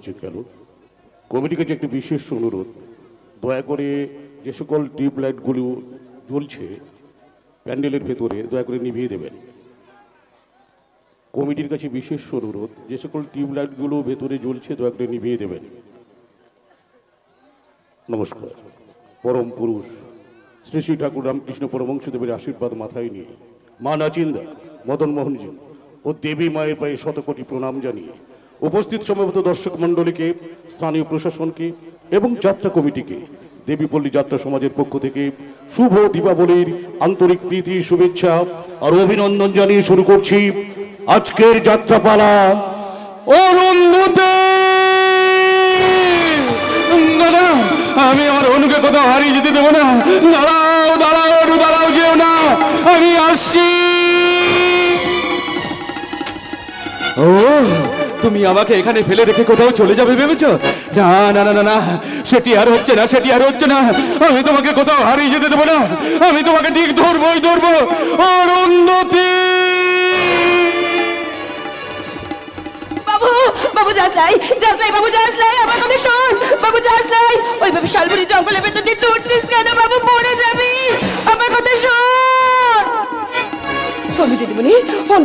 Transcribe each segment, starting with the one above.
হচ্ছে কেন? কমিটির কাছে একটি বিশেষ অনুরোধ, দয়া করে যে সকল টিউব লাইটগুলো জ্বলছে প্যান্ডেলের ভেতরে দয়া করে নিভিয়ে দেবেন। কমিটির কাছে বিশেষ অনুরোধ, যে সকল টিউব লাইটগুলো ভেতরে জ্বলছে দয়া করে নিভিয়ে দেবেন। নমস্কার। পরম পুরুষ শ্রী শ্রী ঠাকুর রামকৃষ্ণ পরমহংসদেবের আশীর্বাদ মাথায় নিয়ে মা নাচিন্দা, মদন মোহনজি ও দেবী মায়ের পায়ে শতকোটি প্রণাম জানিয়ে উপস্থিত সমবেত দর্শক মণ্ডলীকে, স্থানীয় প্রশাসনকে এবং যাত্রা কমিটিকে দেবীপল্লী যাত্রা সমাজের পক্ষ থেকে শুভ দীপাবলির আন্তরিক প্রীতি, শুভেচ্ছা আর অভিনন্দন জানিয়ে শুরু করছি আজকের যাত্রাপালা। আমি আমার অনুকে কোথাও হারিয়ে যেতে দেবো না। দাঁড়াও দাঁড়াও, একটু দাঁড়াও, যেও না, আমি আসছি। ও, তুমি আমাকে এখানে ফেলে রেখে কোথাও চলে যাবে ভেবেছো? না না না না না, সেটি আর হচ্ছে না, সেটি আর হচ্ছে না। আমি তোমাকে কোথাও হারিয়ে যেতে দেবো না, আমি তোমাকে ঠিক ধরবোই ধরবো। অরুন্ধতী, বাবু, বাবু যাসলাই, যাসলাই, বাবু যাসলাই, আমার কথা শোন। বাবু যাসলাই, ওইভাবে শালবনি জঙ্গলের ভেতর দিয়ে ছুটছিস কেন? বাবু পড়ে যাবি, আমার কথা শোন। অনু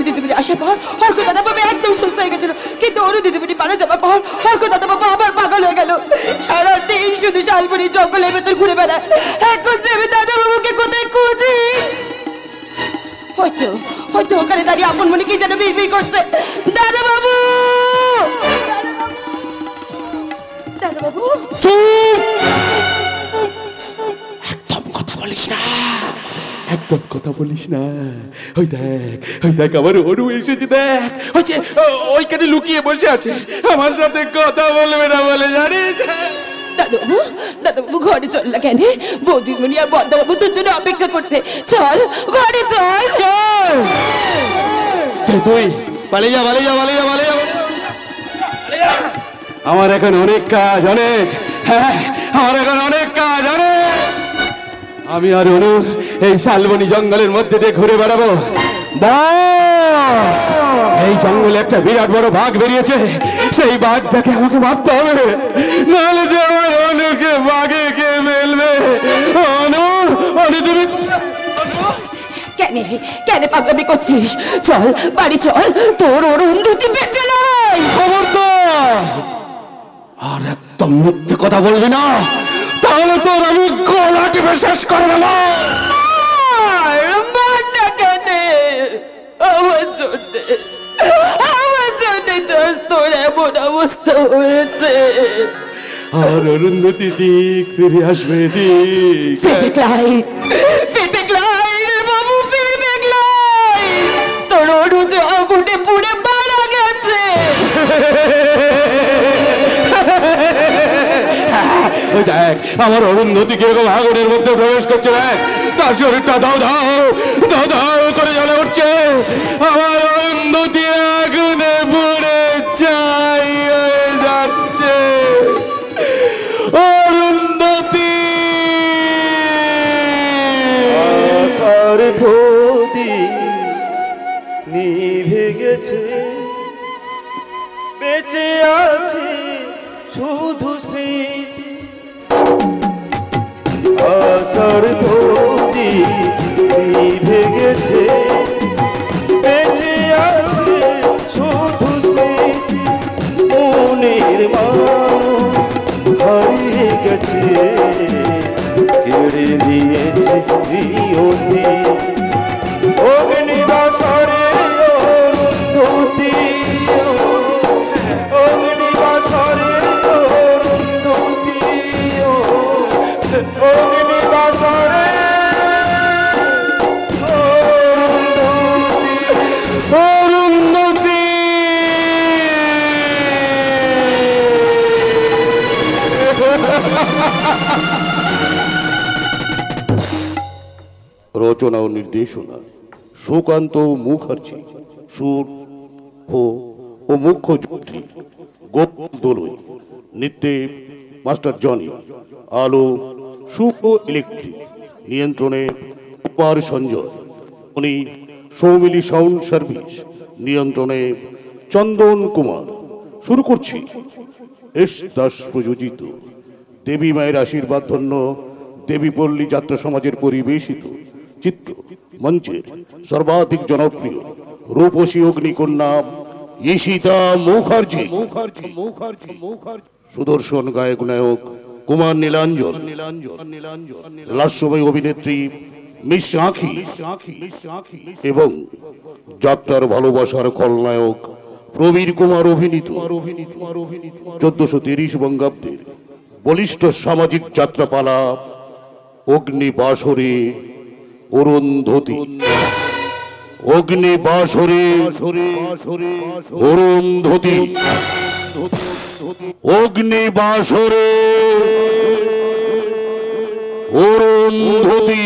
দিদিমণি আসার পর হর্ক দাদা বাবু একদম সুস্থ হয়ে গেছিল, কিন্তু অনু দিদিমণি মারা যাবার পর হর্ক দাদা বাবু আবার পাগল হয়ে গেল। সারাদিন শুধু শালবনি জঙ্গলের ভেতর ঘুরে বেড়ায়। এখন যে আমি দাদা বাবুকে কোথায় খুঁজি? হয়তো হয়তো ওখানে দাঁড়িয়ে আপন মনে কি যেন বিড়বিড় করছে। দাদা বাবু, দাদা বাবু, একদম কথা বলিস না, একদম কথা বলিস না। ওই দেখ, ওই দেখ, আমার অনু এসেছে, দেখ, হচ্ছে ওইখানে লুকিয়ে বসে আছে, আমার সাথে কথা বলবে না বলে, জানিস? দাদাবাবু, দাদাবাবু ঘরে চল না কেন? বৌদিমণি আর বড়দাবাবু তোর জন্য অপেক্ষা করছে। চল ঘরে চল, চল। তুই পালিয়ে যা, পালিয়ে যা, পালিয়ে যা, পালিয়ে যা। আমার এখন অনেক কাজ, অনেক, হ্যাঁ, আমার এখন অনেক কাজ, অনেক। আমি আর অনু এই শালবনি জঙ্গলের মধ্যে দিয়ে ঘুরে বেড়াবো। এই জঙ্গলে একটা বিরাট বড় বাঘ বেরিয়েছে, সেই বাঘটাকে আমাকে মারতে হবে, নাহলে যে আমার অনুকে বাঘে কে ফেলবে। অনু, অনু তুমি কেন কেন পাগলামি করছিস? চল বাড়ি চল, তোর অরুন্ধতী বেঁচে নাই। খবরদার আর একদম মিথ্যে কথা বলবি না, তাহলে তোর আমি গলা টিপে শেষ করে দেব। আমার জন্যে তোর এমন অবস্থা হয়েছে। আর অরুন্ধতী ঠিক ফিরে আসবে, ঠিক ফিরবে ক্লাইড, ফিরবে ক্লাইড, বাবু ফিরবে ক্লাইড। তোর অরু যে আগুনে পুড়ে মারা গেছে। ওই দেখ, আমার অরুন্ধতী কিরকম আগুনের মধ্যে প্রবেশ করছে, দেখ, তার শরীরটা দাও দাও দাও দাও করে জ্বলে উঠছে। আমার অরুন্ধতী আগুনে পুড়ে ছাই হয়ে যাচ্ছে। অরুন্ধতী, আশার প্রদীপ নিভে গেছে, বেঁচে আছে শুধু স্মৃতি। আশার প্রদীপ নিভে গেছে, বেঁচে আছে শুধু স্মৃতি। মনের মানুষ হারিয়ে গেছে, কেড়ে নিয়েছে প্রিয়তি। অগ্নিবাসরে অরুন্ধতী, অগ্নিবাসরে অরুন্ধতী, অগ্নিবাসরে অরুন্ধতী। রচনা ও নির্দেশনা সুকান্ত মুখার্জি, সুর ও মুখ্য যুক্তি গোপাল দোলই, নৃত্যে মাস্টার জনি, আলো শুভ ইলেকট্রিক, নিয়ন্ত্রণে কুমার সঞ্জয়, উনি সৌমিলি সাউন্ড সার্ভিস, নিয়ন্ত্রণে চন্দন কুমার। শুরু করছি এস দাস প্রযোজিত দেবী মায়ের আশীর্বাদ ধন্য দেবীপল্লী যাত্রা সমাজের পরিবেশিত চিত্র মঞ্চের সর্বাধিক জনপ্রিয় রূপসী অগ্নিকন্যা ঈশিতা মুখার্জি। সুদর্শন গায়ক নায়ক কুমার নীলাঞ্জন, লাস্যময় অভিনেত্রী মিস আঁখি এবং যাত্রার ভালোবাসার খলনায়ক প্রবীর কুমার অভিনীত 1430 বঙ্গাব্দের বলিষ্ঠ সামাজিক যাত্রাপালা অগ্নিবাসরে অরুন্ধতী। অগ্নিবাসরে অরুন্ধতী, অগ্নিবাসরে অরুন্ধতী।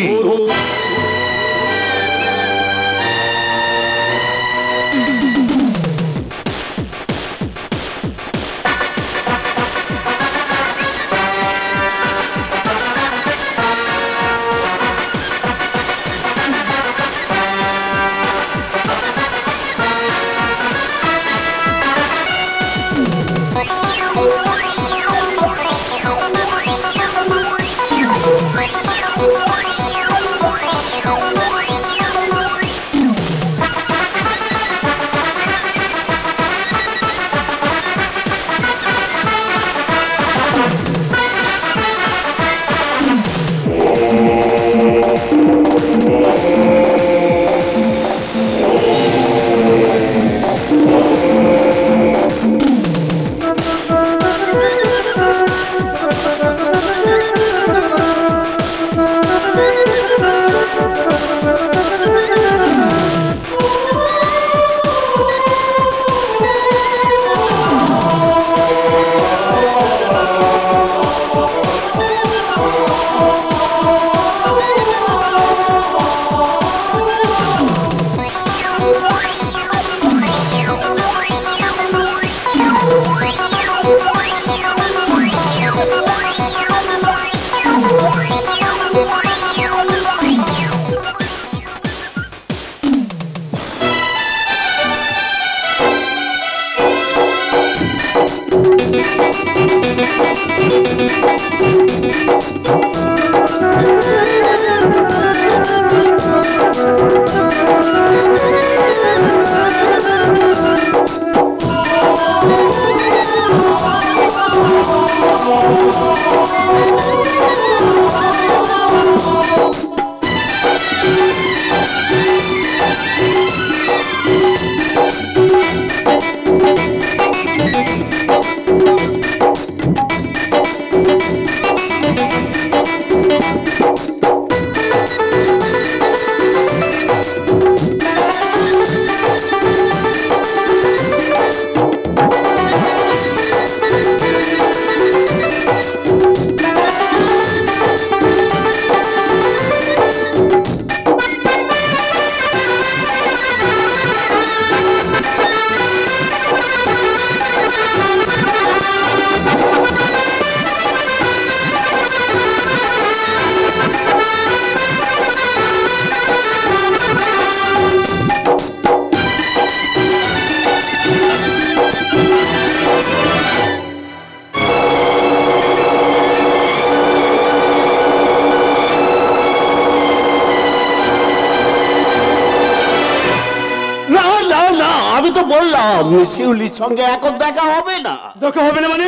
শিউলির সঙ্গে এখন দেখা হবে না। দেখা হবে না মানে?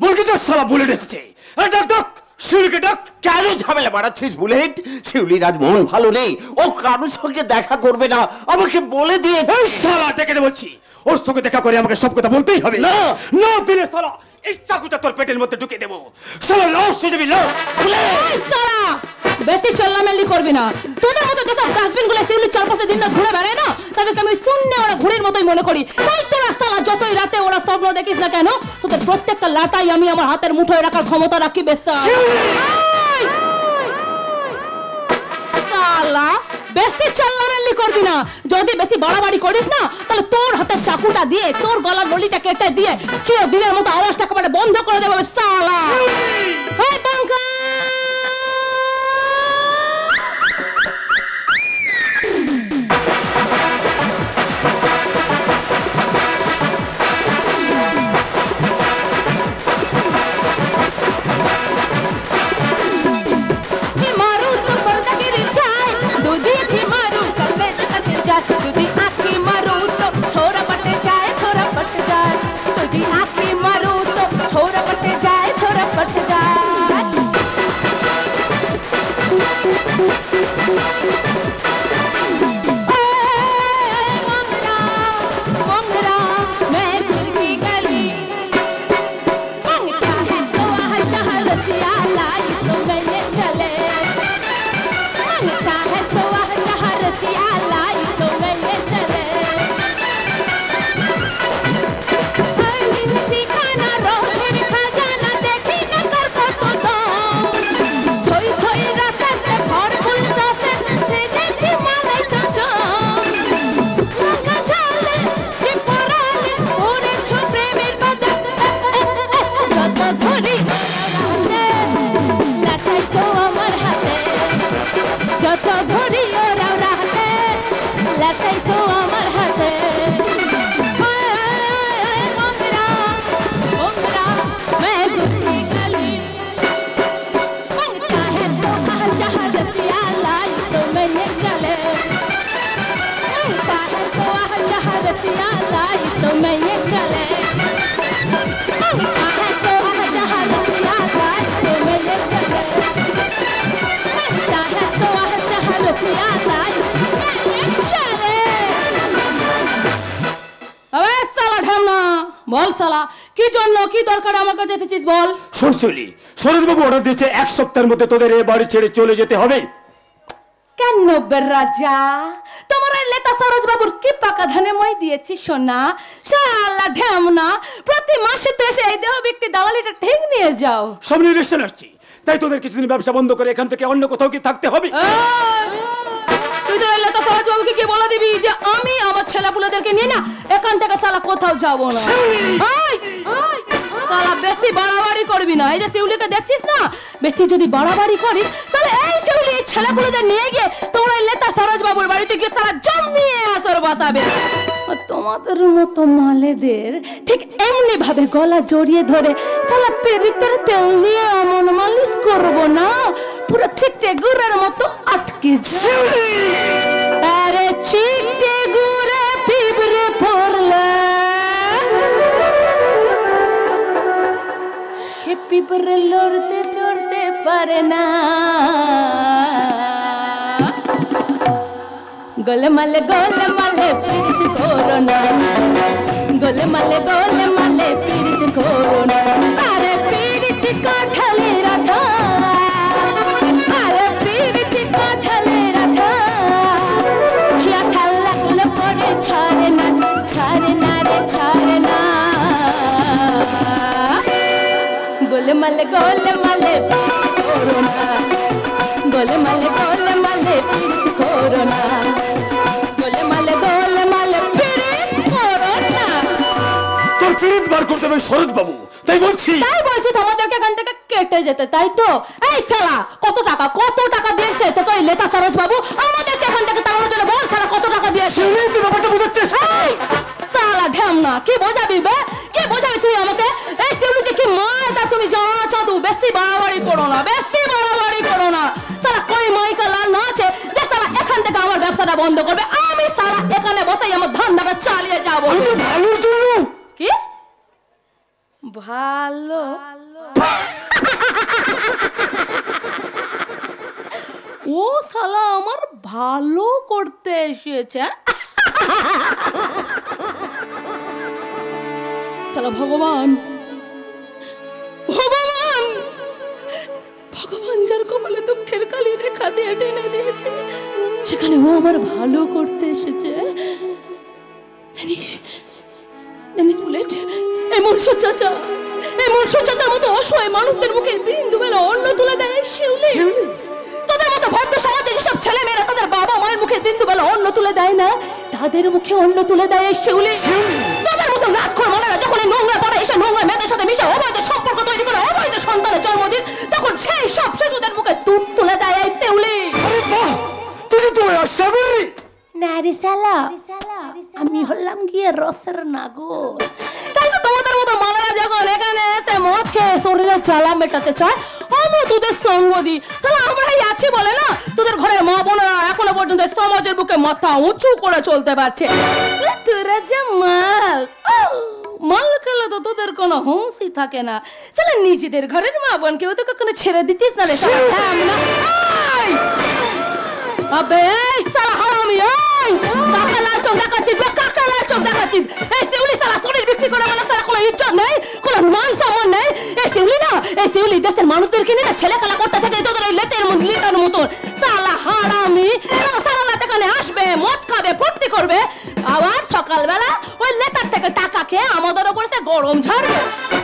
বলকে তো সালা বুলেট এসেছে। ডাক ডাক শিউলিকে ডাক। কেন ঝামেলা বাড়াচ্ছিস বুলেট? শিউলির আজ মন ভালো নেই, ও কারোর সঙ্গে দেখা করবে না, আমাকে বলে দিয়ে। সালা ডেকে দে বলছি, ওর সঙ্গে দেখা করে আমাকে সব কথা বলতেই হবে। না না দিলে সালা এই চাকুটা তোর পেটের মধ্যে ঢুকে দেবো। সালা লস হয়ে যাবি লস। সালা বেশি চল্লামেলি করবি না। তোদের মতো যেসব ডাস্টবিন গুলো শিউলির চারপাশে দিন রাত ঘুরে বেড়ায় না, তাদেরকে আমি শূন্য ওরা ঘুড়ির মতোই মনে করি। তাই তোরা সালা যতই রাতে ওরা স্বপ্ন দেখিস না কেন, তোদের প্রত্যেকটা লাটাই আমি আমার হাতের মুঠোয় রাখার ক্ষমতা রাখি। বেশা সালা বেশি চল্লামেলি করবি না। যদি বেশি বাড়াবাড়ি করিস না, তাহলে তোর হাতে চাকুটা দিয়ে তোর গলার নলিটা কেটে দিয়ে চিরদিনের মতো আওয়াজটা একেবারে বন্ধ করে দেবো। সালা হ্যাঁ বাঙ্কা বল শালা কি জন্য কি দরকার আমার কাছে এসেছিস বল। শুনছিলি সরোজবাবু অর্ডার দিয়েছে 1 সপ্তাহের মধ্যে তোদের এই বাড়ি ছেড়ে চলে যেতে হবে। কেন রাজা তোমার এই লেতা সরোজ বাবুর কি পাকা ধানে মই দিয়েছি সোনা শালা ঢেমনা প্রতি মাসে তো এসে এই দেহ বিক্রি দালালিটা ঠিক নিয়ে যাও। সব নির্দেশন আসছি তাই তোদের কিছুদিন ব্যবসা বন্ধ করে এখান থেকে অন্য কোথাও কি থাকতে হবে। তুই তো লেতা সরোজ বাবুকে কি বলে দিবি যে আমি আমার ছেলেপুলেদেরকে নিয়ে না এখান থেকে শালা কোথাও যাবো না। শালা বেশি বাড়াবাড়ি করবি না। এই যে শিউলিকে দেখছিস না বেশি যদি বাড়াবাড়ি করিস তাহলে এই শিউলি ছেলেপুলেদের নিয়ে গিয়ে তোমরা লেতা সরোজ বাবুর বাড়িতে গিয়ে শালা জমিয়ে আসর বসাবে। তোমাদের মতো মালেদের ঠিক এমনি ভাবে গলা জড়িয়ে ধরে শালা পেরিতের তেল দিয়ে এমন মালিশ করবো না পুরো চিকটে গুড়ের মতো আটকে যাবে। আরে চিকটে গুড়ে পিঁপড়ে পড়লে সে পিঁপড়ে লড়তে চড়তে পারে না। গোলমালে গোলমালে পীড়িত করো না গোলমালে গোলমালে পীড়িত করো না। আরে পীড়িত কাঠালে রাঠা আরে পীড়িত কাঠালে রাঠা সে ঠাল লাগলে পরে ছাড়ে না রে ছাড়ে না। গোলমালে গোলমালে পীড়িত করো না গোলমালে গোলমালে পীড়িত করো না গোলমালে গোলমালে পীড়িত করো না। তোর পীড়িত বার করতে হবে সরোজবাবু তাই বলছি তোমাদেরকে এখান থেকে কেটে যেতে তাই তো। এই শালা কত টাকা দিয়েছে তোকে ওই লেতা সরোজ বাবু আমাদেরকে এখান থেকে তাড়ানোর জন্য বল শালা কত টাকা দিয়েছে। তুই ব্যাপারটা বুঝাচ্ছিস শালা ঢ্যামনা কি বোঝাবি বে কি বোঝাবি তুই আমাকে। এই শিউলিকে কি মারটা তুমি জানা চাদু বেশি বাড়াবাড়ি করো না শালা কই মাইকা লাল না আছে যে শালা এখান থেকে আমার ব্যবসাটা বন্ধ করবে। আমি শালা এখানে বসেই আমার ধান্দাটা চালিয়ে যাবো। ভালো জন্য কি ভালো ও শালা আমার ভালো করতে এসেছে। শালা ভগবান যার কপালে দুঃখের কালি রেখা দিয়ে টেনে দিয়েছে সেখানে ও আমার ভালো করতে এসেছে। জানিস বুলেট এমন সচ্চাচার মতো অসহায় মানুষদের মুখে বিন্দু বেলা অন্ন তুলে দেয় শিউলি। তোদের মতো ভদ্র সমাজে যেসব ছেলে মেয়েরা তাদের বাবা মায়ের মুখে বিন্দু বেলা অন্ন তুলে দেয় না তাদের মুখে অন্ন তুলে দেয় শিউলি। তোদের মতো রাজখোর মালেরা যখন এই নোংরা পাড়া এসে নোংরা মেয়েদের সাথে মিশে অবৈধ সম্পর্ক তৈরি করে অবৈধ সন্তানের জন্মদিন তখন সেই সব শিশুদের মুখে দুধ তুলে দেয় এই শিউলি। তুই তো আশা করি না রে শালা আমি হলাম গিয়ে রসের নাগর। তাই তো তোমাদের মতো মালেরা যখন এখানে এসে মদ খেয়ে শরীরে জ্বালা মেটাতে চায় আমরা তোদের সঙ্গ দিই। তাহলে আমরাই আছি বলে না তোদের ঘরের মা বোনেরা এখনো পর্যন্ত সমাজের বুকে মাথা উঁচু করে চলতে পারছে। তোরা যে মাল খেলে তো তোদের কোনো হুঁশই থাকে না। তাহলে নিজেদের ঘরের মা বোনকেও তো কখনো ছেড়ে দিতিস না রে। আবে শালা হারামি এই কাকা লাল চোখ দেখাচ্ছিস কাকা লাল চোখ দেখাচ্ছিস এই শিউলি শালা শরীর বিক্রি করে মানে শালা কোনো ইজ্জত নেই কোনো মান সম্মান নেই এই শিউলি না এই শিউলি দেশের মানুষদেরকে নিয়ে ছেলে খেলা করতে থাকে তোদের ওই লেতের লিটার মতন শালা হারামি সারা রাত এখানে আসবে মদ খাবে ফুর্তি করবে আবার সকালবেলা ওই লেটার থেকে টাকা খেয়ে আমাদের ওপরে সে গরম ঝাড়বে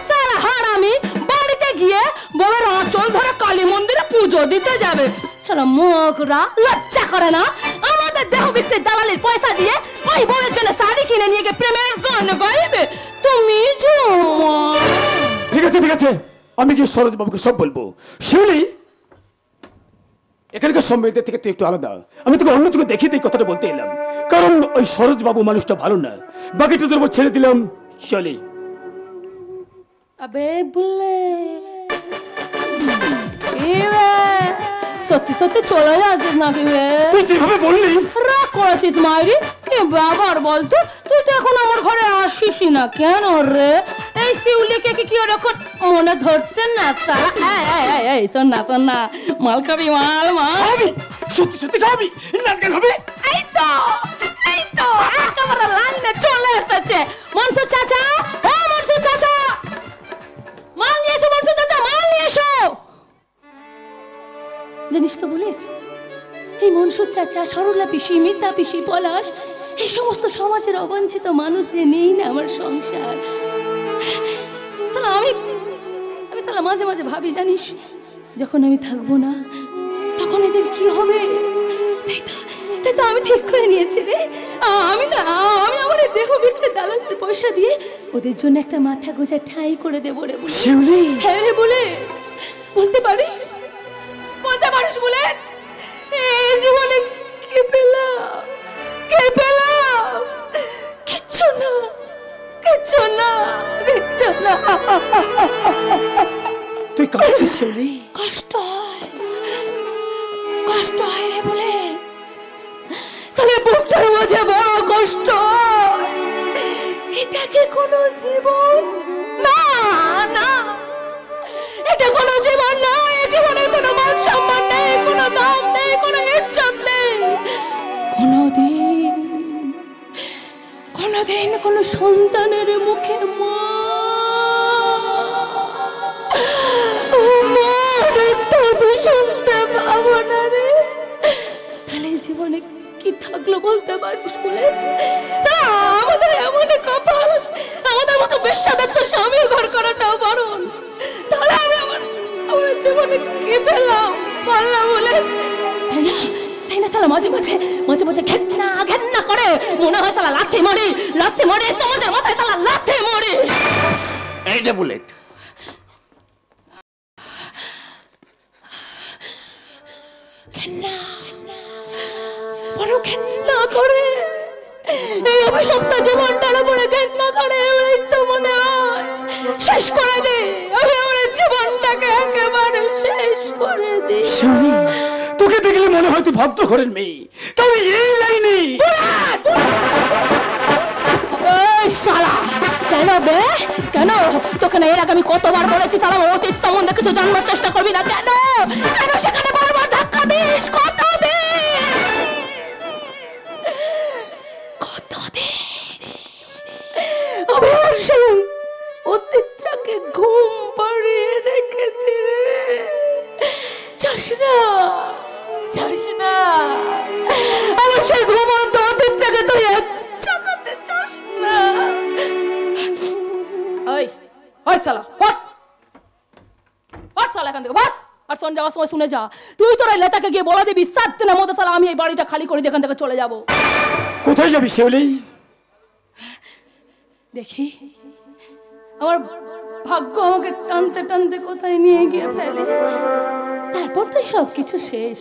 শালা হারামি বাড়িতে গিয়ে বউয়ের আঁচল ধরে কালী মন্দিরে পুজো দিতে যাবে শালা মুখরা লজ্জা করে না আমাদের দেহ বিক্রির দালালির পয়সা দিয়ে ওই বউয়ের জন্য শাড়ি কিনে নিয়ে গিয়ে প্রেমের গান গাইবে তুমি ঠিক আছে আমি কি সরোজ বাবুকে সব বলবো শিউলি এখানকার সব মেয়েদের থেকে তুই একটু আলাদা আমি তোকে অন্য চোখে দেখিয়ে এই কথাটা বলতে এলাম কারণ ওই সরোজ বাবু মানুষটা ভালো না বাকিটা তোর উপর ছেড়ে দিলাম চলে আবে বুলে সত্যি সত্যি চলে যাচ্ছিস নাকি তুই যেভাবে বললি রাগ করেছিস মায়েরি কি ব্যাপার বলতো তুই তো এখন আমার ঘরে আসিস না কেন রে এই শিউলিকে কি ওরকম মনে ধরছে না এই শোন না মাল খাবি মাল সত্যি খাবি নাচ গান হবে এই তো একেবারে লাইনে চলে এসেছে মনসুর চাচা ও মনসুর চাচা মাল নিয়ে এসো মনসুর চাচা মাল নিয়ে এসো জানিস তো বলেছ এই মনসুর চাচা সরলা পিসি মিতা পিসি পলাশ এই সমস্ত সমাজের অবাঞ্ছিত মানুষ দিয়ে নেই না আমার সংসার আমি তাহলে মাঝে মাঝে ভাবি জানিস যখন আমি থাকবো না তখন এদের কি হবে তাই তো আমি ঠিক করে নিয়েছি রে আমি আমার দেহ বিক্রির দালালের পয়সা দিয়ে ওদের জন্য একটা মাথা গোজা ঠাই করে দেবো রে বলে শিউলি হ্যাঁ রে বলে বলতে পারিস বলে এই জীবনে কে পেলাম কিচ্ছু না তুই কাঁদছিস শিউলি কষ্ট হয় রে বলে তাহলে বুকটার মাঝে বড় কষ্ট এটাকে কোনো জীবন না এটা কোনো জীবন না এই জীবনের কোনো মান সম্মান নেই কোনো দাম নেই কোনো ইজ্জত নেই কোনোদিন কোনো সন্তানের মুখে শুনতে পাবো না রে তাহলে জীবনে কি থাকলো বলতে পারিস বলে আমাদের এমন কপাল আমাদের মতো বেশ্যাদত্ত স্বামীর ঘর করাটাও বারণ তাহলে আমি আমার জীবনে কি পেলাম পারলাম বলে তাই না তাহলে মাঝে মাঝে ঘেন্না করে মনে হয় তাহলে লাথি মারে সমাজের মাথায় তাহলে লাথি মারে এইটা বুলেট বড় ঘেন্না করে এই অভিশপ্ত জীবনটার উপরে ঘেন্না করে এই তো মনে হয় শেষ করে দে আমি আমার জীবনটাকে একেবারে শেষ করে দে তোকে দেখলে মনে হয় তুই ভদ্র ঘরের মেয়ে তবে এই লাইনে শালা কেন তোকে না এর আগে আমি কতবার বলেছি শালা অতীত সম্বন্ধে কিছু জানবার চেষ্টা করবি না কেন সেখানে বারবার ধাক্কা দিস আমি আমার সেই অতীতটাকে ঘুম পাড়িয়ে রেখেছি রে যাস না আমার সেই ঘুমন্ত অতীতটাকে তুই চাকাতে চাস না ওই শালা ফট শালা এখান থেকে ফট আর শোন যাওয়ার সময় শুনে যা তুই তোর এই লেটাকে গিয়ে বলে দিবি 7 দিনের মধ্যে শালা আমি এই বাড়িটা খালি করে দিয়ে এখান থেকে চলে যাব কোথায় যাবি শিউলি দেখি আমার ভাগ্য আমাকে টানতে টানতে কোথায় নিয়ে গিয়ে ফেলে তারপর তো সবকিছু শেষ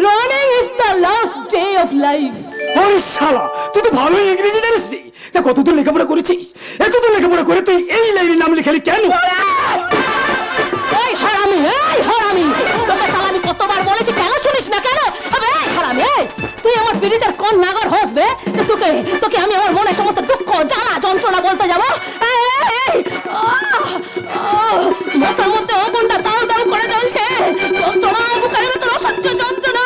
running is the last day of life ওই শালা তুই তো ভালো ইংরেজি জানিস রে তা কতদূর লেখাপড়া করেছিস এতদূর লেখাপড়া করে তুই এই লাইনের নাম লিখালি কেন এই হারামি তোকে শালা আমি কতবার বলেছি কেন শুনিস না কেন আবে এই হারামি তুই আমার পীড়িতের কোন নাগর হসবে তোকে আমি আমার মনে সমস্ত দুঃখ জ্বালা যন্ত্রণা বলতে যাবো মাথার মধ্যে অবনটা দাও দাও করে জ্বলছে যন্ত্রণা বুকের ভেতর অসহ্য যন্ত্রণা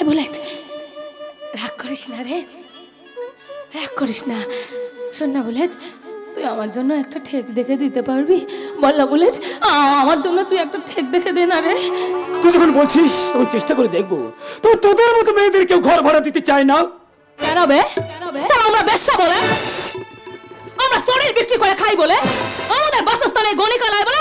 বুলেট, রাগ করিস না রে, রাগ করিস না। শোন না বুলেট, তুই আমার জন্য একটা ঠেক দেখে দিতে পারবি? বল না বুলেট, আমার জন্য তুই একটা ঠেক দেখে দে না রে। তুই যখন বলছিস তখন চেষ্টা করে দেখবো। তো তোদের মতো মেয়েদের কেউ ঘর ভাড়া দিতে চায় না? কেন বে? আমরা ব্যবসা বলে, আমরা শরীর বিক্রি করে খাই বলে আমাদের বাসস্থানে গণিকালয় বলে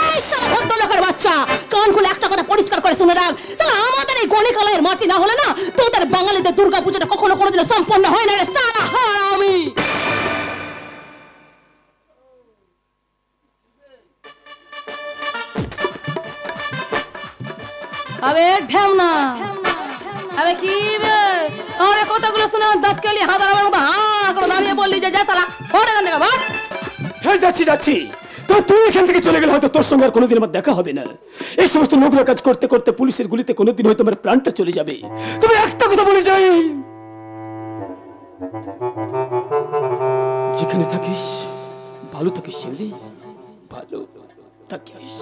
ভদ্রলোকের বাচ্চা কান খুলে একটা কথা পরিষ্কার করে শুনে রাখ, তাহলে আমাদের এই গণিকালয়ের মাটি না হলে না তোদের বাঙালিদের দুর্গা পূজাটা কখনো কোনোদিনও সম্পন্ন হয় না রে সালা হারামি। আবে ঢেম না, আবে কি বে আরে কথাগুলো শুনে দাঁত কেলি হাজার মতো করে দাঁড়িয়ে বললি যে যা সালা ওরে গান দেখা ভাগ। হ্যাঁ যাচ্ছি যাচ্ছি। তো তুই এখান থেকে চলে গেলে হয়তো তোর সঙ্গে আর কোনোদিন আমার দেখা হবে না। এই সমস্ত নোংরা কাজ করতে করতে পুলিশের গুলিতে কোনোদিন হয়তো আমার প্রাণটা চলে যাবে। তবে একটা কথা বলে যাই, যেখানে থাকিস ভালো থাকিস শিউলি, ভালো থাকিস।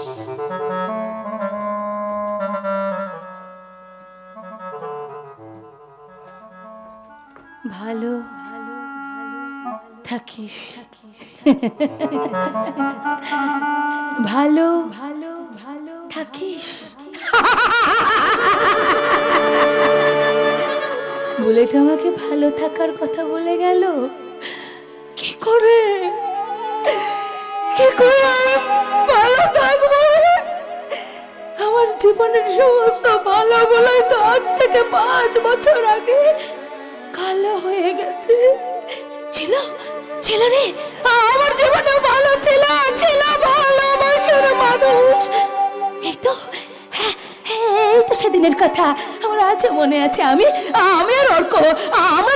ভালো থাকিস, ভালো ভালো ভালো থাকিস। বুলেট আমাকে ভালো থাকার কথা বলে গেল। কি করে আমি ভালো থাকবো? আমার জীবনের সমস্ত ভালোগুলোই তো আজ থেকে 5 বছর আগে কালো হয়ে গেছে। ছিল রে, আমার জীবনে ভালো ছিল ভালোবাসার মানুষ। এই তো সেদিনের কথা আমার আজও মনে আছে। আমি আর অর্ক আমরা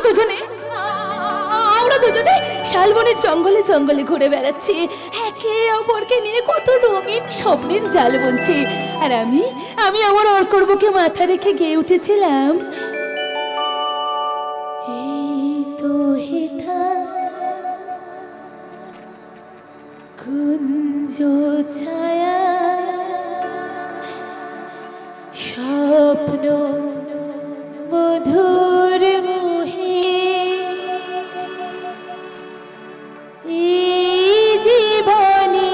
দুজনে শালবনের জঙ্গলে জঙ্গলে ঘুরে বেড়াচ্ছি, একে অপরকে নিয়ে কত রঙিন স্বপ্নের জাল বুনছি। আর আমি আমার অর্কর বুকে মাথা রেখে গেয়ে উঠেছিলাম, কুঞ্জ ছায়া স্বপ্ন মধুর মোহে এই জীবনে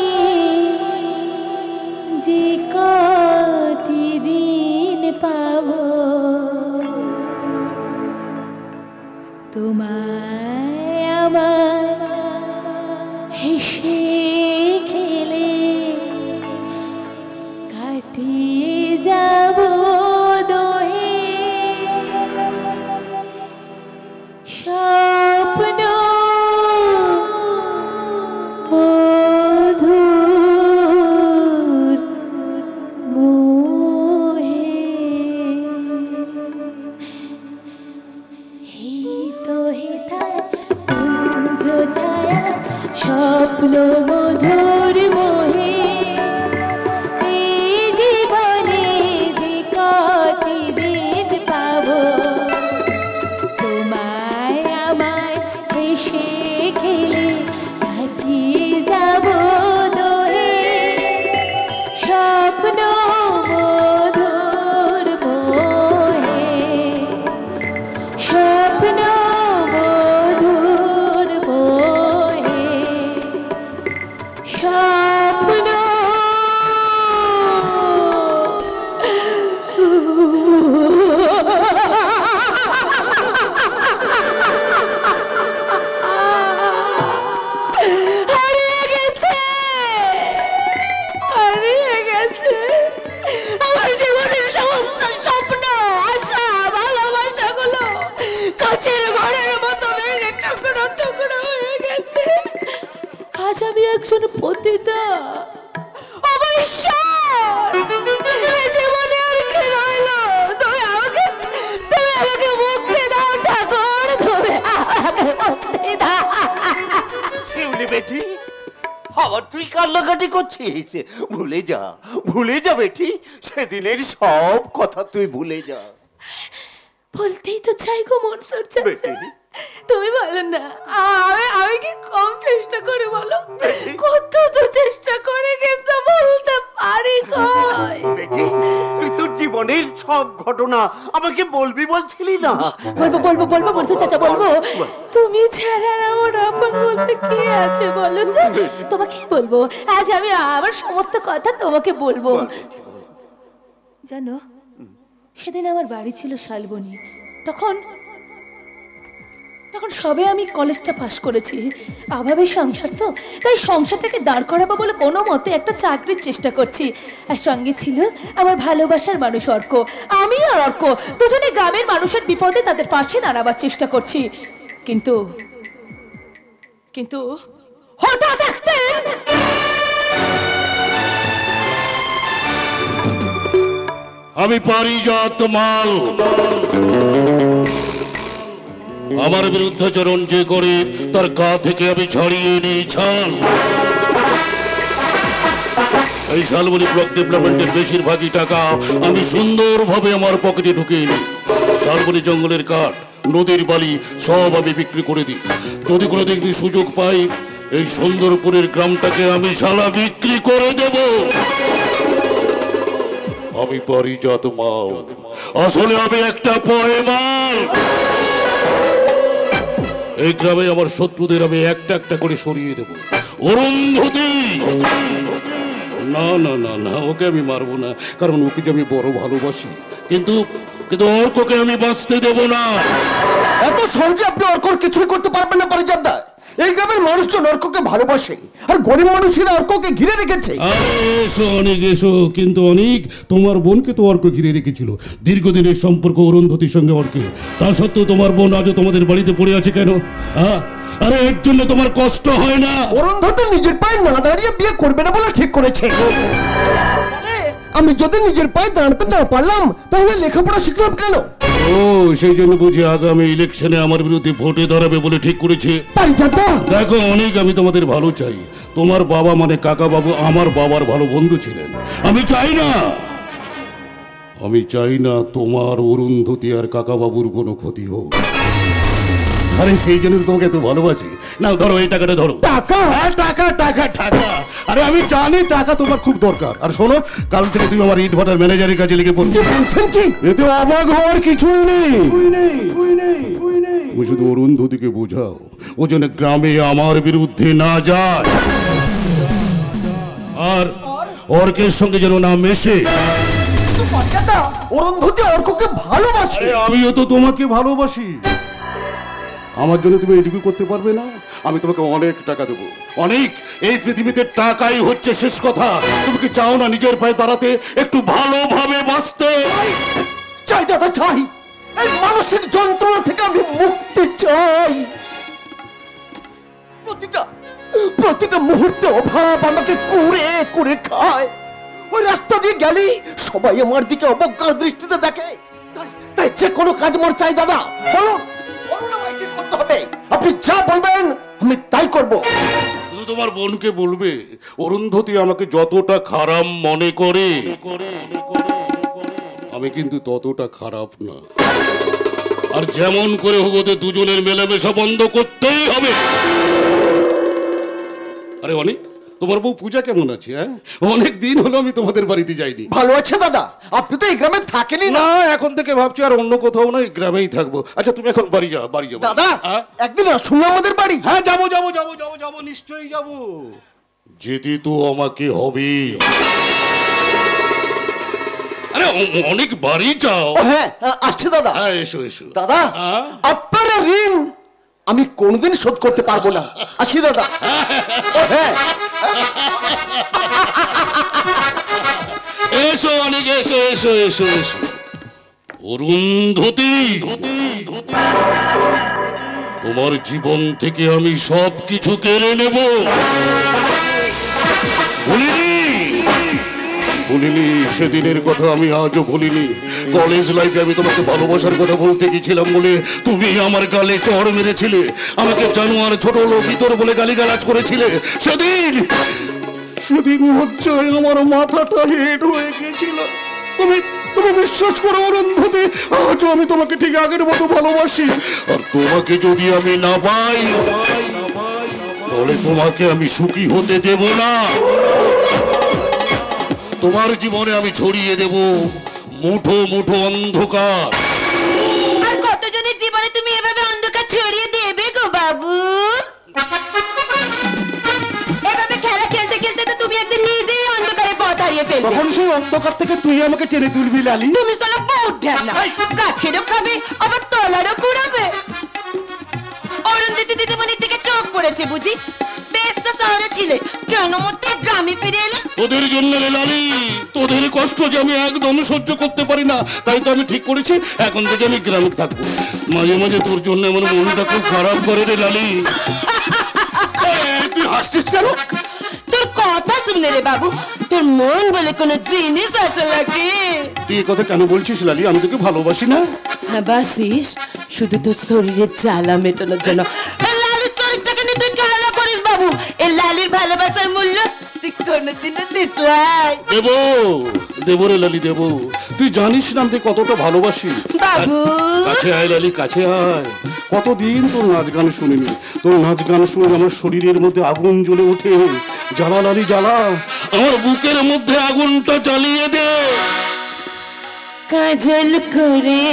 যে কটি দিন পাবো তোমায় আমার হেসে খেলে কাটিয়ে যাব দোহে স্বপ্ন মধুর মোহে স্বপ্ন মধুর মোহে এই জীবনে যে কটি দিন পাবো তোমায় আমায় হেসে খেলে কাটিয়ে যাব দোহে স্বপ্ন মধুর মোহে স্বপ্ন মধুর মোহে স্বপ্ন হারিয়ে গেছে আমার জীবনের সমস্ত স্বপ্ন আশা ভালোবাসাগুলো কাছের ঘরের মতো ভেঙে টুকরো টুকরো হয়ে গেছে। আজ আমি একজন পতিতা। জীবনে আর কি রইল? তুমি আমাকে মুক্তি দাও ঠাকুর, তুমি আমাকে মুক্তি দাও। শিউলি বেটি, আবার তুই কান্নাকাটি করছিস? ভুলে যা বেটি, সেদিনের সব কথা তুই ভুলে যা। বলতেই তো চাই গো মনসুর চাচা, বেটি। তুমি বলো না আমি কি কম চেষ্টা করি বলো? কত তো চেষ্টা করে কিন্তু বলতে পারি কই। বেটি, তুই তোর জীবন জীবনের সব ঘটনা আমাকে বলবি বলছিলি না? বলবো বলবো বলবো বলতে চাচা বলবো। তুমি ছাড়া ওর আপন বলতে কে আছে বলো তো? তোমাকে বলবো, আজ আমি আমার সমস্ত কথা তোমাকে বলবো। জানো, সেদিন আমার বাড়ি ছিল শালবনী। তখন সবে আমি কলেজটা পাশ করেছি। অভাবে সংসার তো, তাই সংসারটাকে দাঁড় করাবো বলে কোনো মতে একটা চাকরির চেষ্টা করছি। আর সঙ্গে ছিল আমার ভালোবাসার মানুষ অর্ক। আমি আর অর্ক দুজনে গ্রামের মানুষের বিপদে তাদের পাশে দাঁড়াবার চেষ্টা করছি। কিন্তু কিন্তু হঠাৎ একদিন আমি পারিজাত মাল, আমার বিরুদ্ধাচরণ যে করে তার গা থেকে আমি ছাড়িয়ে নিই ছাল। এই শালবনী ব্লক ডেভেলপমেন্টের বেশিরভাগই টাকা আমি সুন্দরভাবে আমার পকেটে ঢুকিয়ে নিই। শালবনী জঙ্গলের কাঠ, নদীর বালি সব আমি বিক্রি করে দিই। যদি কোনো দিন সুযোগ পাই, এই সুন্দরপুরের গ্রামটাকে আমি শালা বিক্রি করে দেব। আমি পারিজাত মাল, আসলে আমি একটা পয়মাল। এই গ্রামে আমার শত্রুদের আমি একটা একটা করে সরিয়ে দেব। অরুন্ধতী, না না না না, ওকে আমি মারবো না, কারণ ওকে যে আমি বড় ভালোবাসি। কিন্তু অর্ককে আমি বাঁচতে দেব না। এত সহজে আপনি অর্কর কিছুই করতে পারবেন না পারিজাত দা। এই গ্রামের মানুষজন অর্ককে ভালোবাসে, আর গরিব মানুষেরা অর্ককে ঘিরে রেখেছে। এসো অনেক এসো, কিন্তু অনেক তোমার বোনকে তো অর্ক ঘিরে রেখেছিল। দীর্ঘদিনের সম্পর্ক অরুন্ধতির সঙ্গে অর্কে, তা সত্ত্বেও তোমার বোন আজও তোমাদের বাড়িতে পড়ে আছে কেন? আরে এর জন্য তোমার কষ্ট হয় না? অরুন্ধতি নিজের পায়ে না দাঁড়িয়ে বিয়ে করবে না বলে ঠিক করেছে। আমি যদি নিজের পায়ে দাঁড়াতে না পারলাম, তাহলে লেখাপড়া শিখলাম কেন? ও, সেই জন্য বুঝি আগামী ইলেকশনে আমার বিরুদ্ধে ভোটে দাঁড়াবে বলে ঠিক করেছে। দেখো অনেক, আমি তোমাদের ভালো চাই। তোমার বাবা মানে কাকা বাবু আমার বাবার ভালো বন্ধু ছিলেন। আমি চাই না তোমার অরুন্ধতী আর কাকা বাবুর কোনো ক্ষতি হোক। আরে সেই জন্য তোমাকে এত ভালোবাসি। না ধরো, এই টাকাটা ধরো। টাকা? টাকা টাকা টাকা। আরে আমি জানি টাকা তোমার খুব দরকার। আর শোনো, কাল থেকে তুমি আমার ইট ভাটার ম্যানেজারের কাছে লিখে পড়ছো। এতে অবাক হওয়ার কিছুই নেই। তুমি শুধু অরুন্ধতীকে বোঝাও, ও যেন গ্রামে আমার বিরুদ্ধে না যায়, আর অর্কের সঙ্গে যেন না মেশে। অরুন্ধতী অর্ককে ভালোবাসে। আমিও তো তোমাকে ভালোবাসি। আমার জন্য তুমি এটুকু করতে পারবে না? আমি তোমাকে অনেক টাকা দেবো, অনেক। এই পৃথিবীতে টাকাই হচ্ছে শেষ কথা। তুমি কি চাও না নিজের পায়ে দাঁড়াতে, একটু ভালোভাবে বাঁচতে? চাই দাদা, চাই। এই মানসিক যন্ত্রণা থেকে আমি মুক্তি চাই। প্রতিটা মুহূর্তে অভাব আমাকে কুড়ে কুড়ে খায়। ওই রাস্তা দিয়ে গেলি সবাই আমার দিকে অবজ্ঞার দৃষ্টিতে দেখে। তাই যে কোনো কাজ আমার চাই দাদা। করতে হবে, আপনি যা বলবেন আমি তাই করব। শুধু তোমার বোনকে বলবে, অরুন্ধতী আমাকে যতটা খারাপ মনে করে, আমি কিন্তু ততটা খারাপ না। আর যেমন করে হোক ওদের দুজনের মেলামেশা বন্ধ করতেই হবে। আরে অনেক, তোমার বউ পূজা কেমন আছে? অনেক দিন হলো আমি তোমাদের বাড়িতে যাইনি। ভালো আছে দাদা, আপনি তো এই গ্রামে থাকেনই না। এখন থেকে ভাবছি আর অন্য কোথাও না, এই গ্রামেই থাকবো। আচ্ছা তুমি এখন বাড়ি যাও, বাড়ি যাবো। দাদা একদিন আসুন আমাদের বাড়ি। হ্যাঁ যাবো যাবো যাবো যাবো যাবো, নিশ্চয়ই যাবো। যেতে তো আমাকে হবে। আরে অনেক বাড়ি যাও। হ্যাঁ আসছে দাদা। হ্যাঁ এসো এসো। দাদা আপনার ঋণ আমি কোনোদিন শোধ করতে পারবো না। আসি দাদা। হ্যাঁ এসো অনেক, এসো এসো এসো এসো। অরুন্ধতী, তোমার জীবন থেকে আমি সব কিছু কেড়ে নেব। ভুলিনি সেদিনের কথা, আমি আজও ভুলিনি। কলেজ লাইফে আমি তোমাকে ভালোবাসার কথা বলতে গেছিলাম বলে তুমি আমার গালে চড় মেরেছিলে, আমাকে জানোয়ার, ছোট লোক, ভিতর বলে গালিগালাজ করেছিলে। সেদিন হচ্ছে আমার মাথাটা হেড হয়ে গেছিল। তুমি বিশ্বাস করো অরুন্ধতী, আজও আমি তোমাকে ঠিক আগের মতো ভালোবাসি। আর তোমাকে যদি আমি না পাই, তাহলে তোমাকে আমি সুখী হতে দেব না। তোমার জীবনে আমি ছড়িয়ে দেব মুঠো মুঠো অন্ধকার। আর কতজনের জীবনে তুমি এভাবে অন্ধকার ছড়িয়ে দেবে গো বাবু? এভাবে খেলা খেলতে খেলতে তো তুমি একদিন নিজেই অন্ধকারে পথ হারিয়ে ফেলবে। তখন সেই অন্ধকার থেকে তুই আমাকে টেনে তুলবি লালি। তুমি সালা বহুত ঢ্যাবনা, গাছেরও খাবে আবার তলারও কুড়াবে। অরুন্ধতী দিদিমণির থেকে চোখ পড়েছে বুঝি? বেশ তো শহরে ছিলে, কেন মতে গ্রামে ফিরে এলে? তোদের জন্য রে লালি, তোদের কষ্ট যে আমি একদম সহ্য করতে পারি না, তাই তো আমি ঠিক করেছি এখন থেকে আমি গ্রামে থাকবো। মাঝে মাঝে তোর জন্য আমার মনটা খুব খারাপ করে রে লালি। তুই হাসছিস কেন? তোর কথা শুনলে রে বাবু, তোর মন বলে কোনো জিনিস আছে নাকি? তুই এ কথা কেন বলছিস লালি? আমি তোকে ভালোবাসি না। হ্যাঁ বাসিস, শুধু তোর শরীরের জ্বালা মেটানোর জন্য। এই লালির শরীরটাকে নিয়ে তুই খেলা করিস বাবু। এই লালির ভালোবাসার মূল্য তুই কোনোদিনও দিস নাই। দেবো দেবো রে লালি দেবো। তুই জানিস না আমি কতটা ভালোবাসি। বাবু কাছে আয় লালি, কাছে আয়। কতদিন তোর নাচ গান শুনিনি, তোর নাচ গান শুনে আমার শরীরের মধ্যে আগুন জ্বলে ওঠে। জ্বালা লালি জ্বালা, আমার বুকের মধ্যে আগুনটা জ্বালিয়ে দে। কাজল করে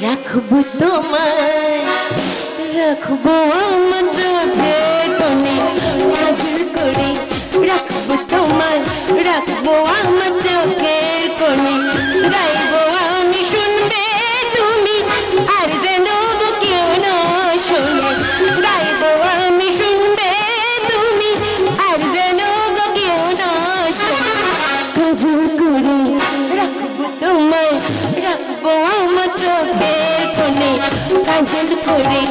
রাখবো তোমায়, রাখবো আমার চোখের কোণে। কাজল করে রাখবো তোমায়, রাখবো আমার চোখের কোণে। গাইবো আমি শুনবে তুমি, আর যেন কেউ না শোনে। গাইবো আমি শুনবে তুমি, আর যেন কেউ না শোনে। কাজল করে রাখবো তোমায়, রাখবো আমার চোখের কোণে। কাজল করে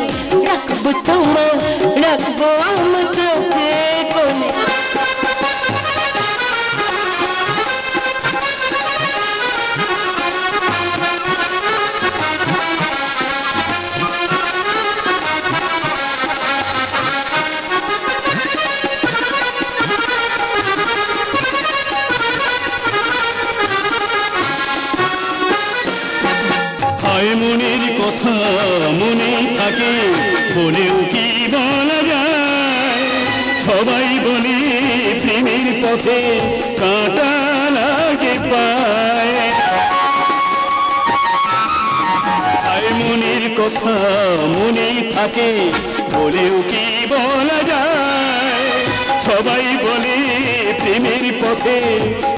রাখবো তোমায়, রাখবো আমার চোখের কোণে। হায় মনের কথা মনে থাকে, বলেও কি বলা যায়? সবাই বলে প্রেমের পথে কাঁটা লাগে পায়। হায় মনের কথা মনে থাকে, বলেও কি বলা যায়? সবাই বলে প্রেমের পথে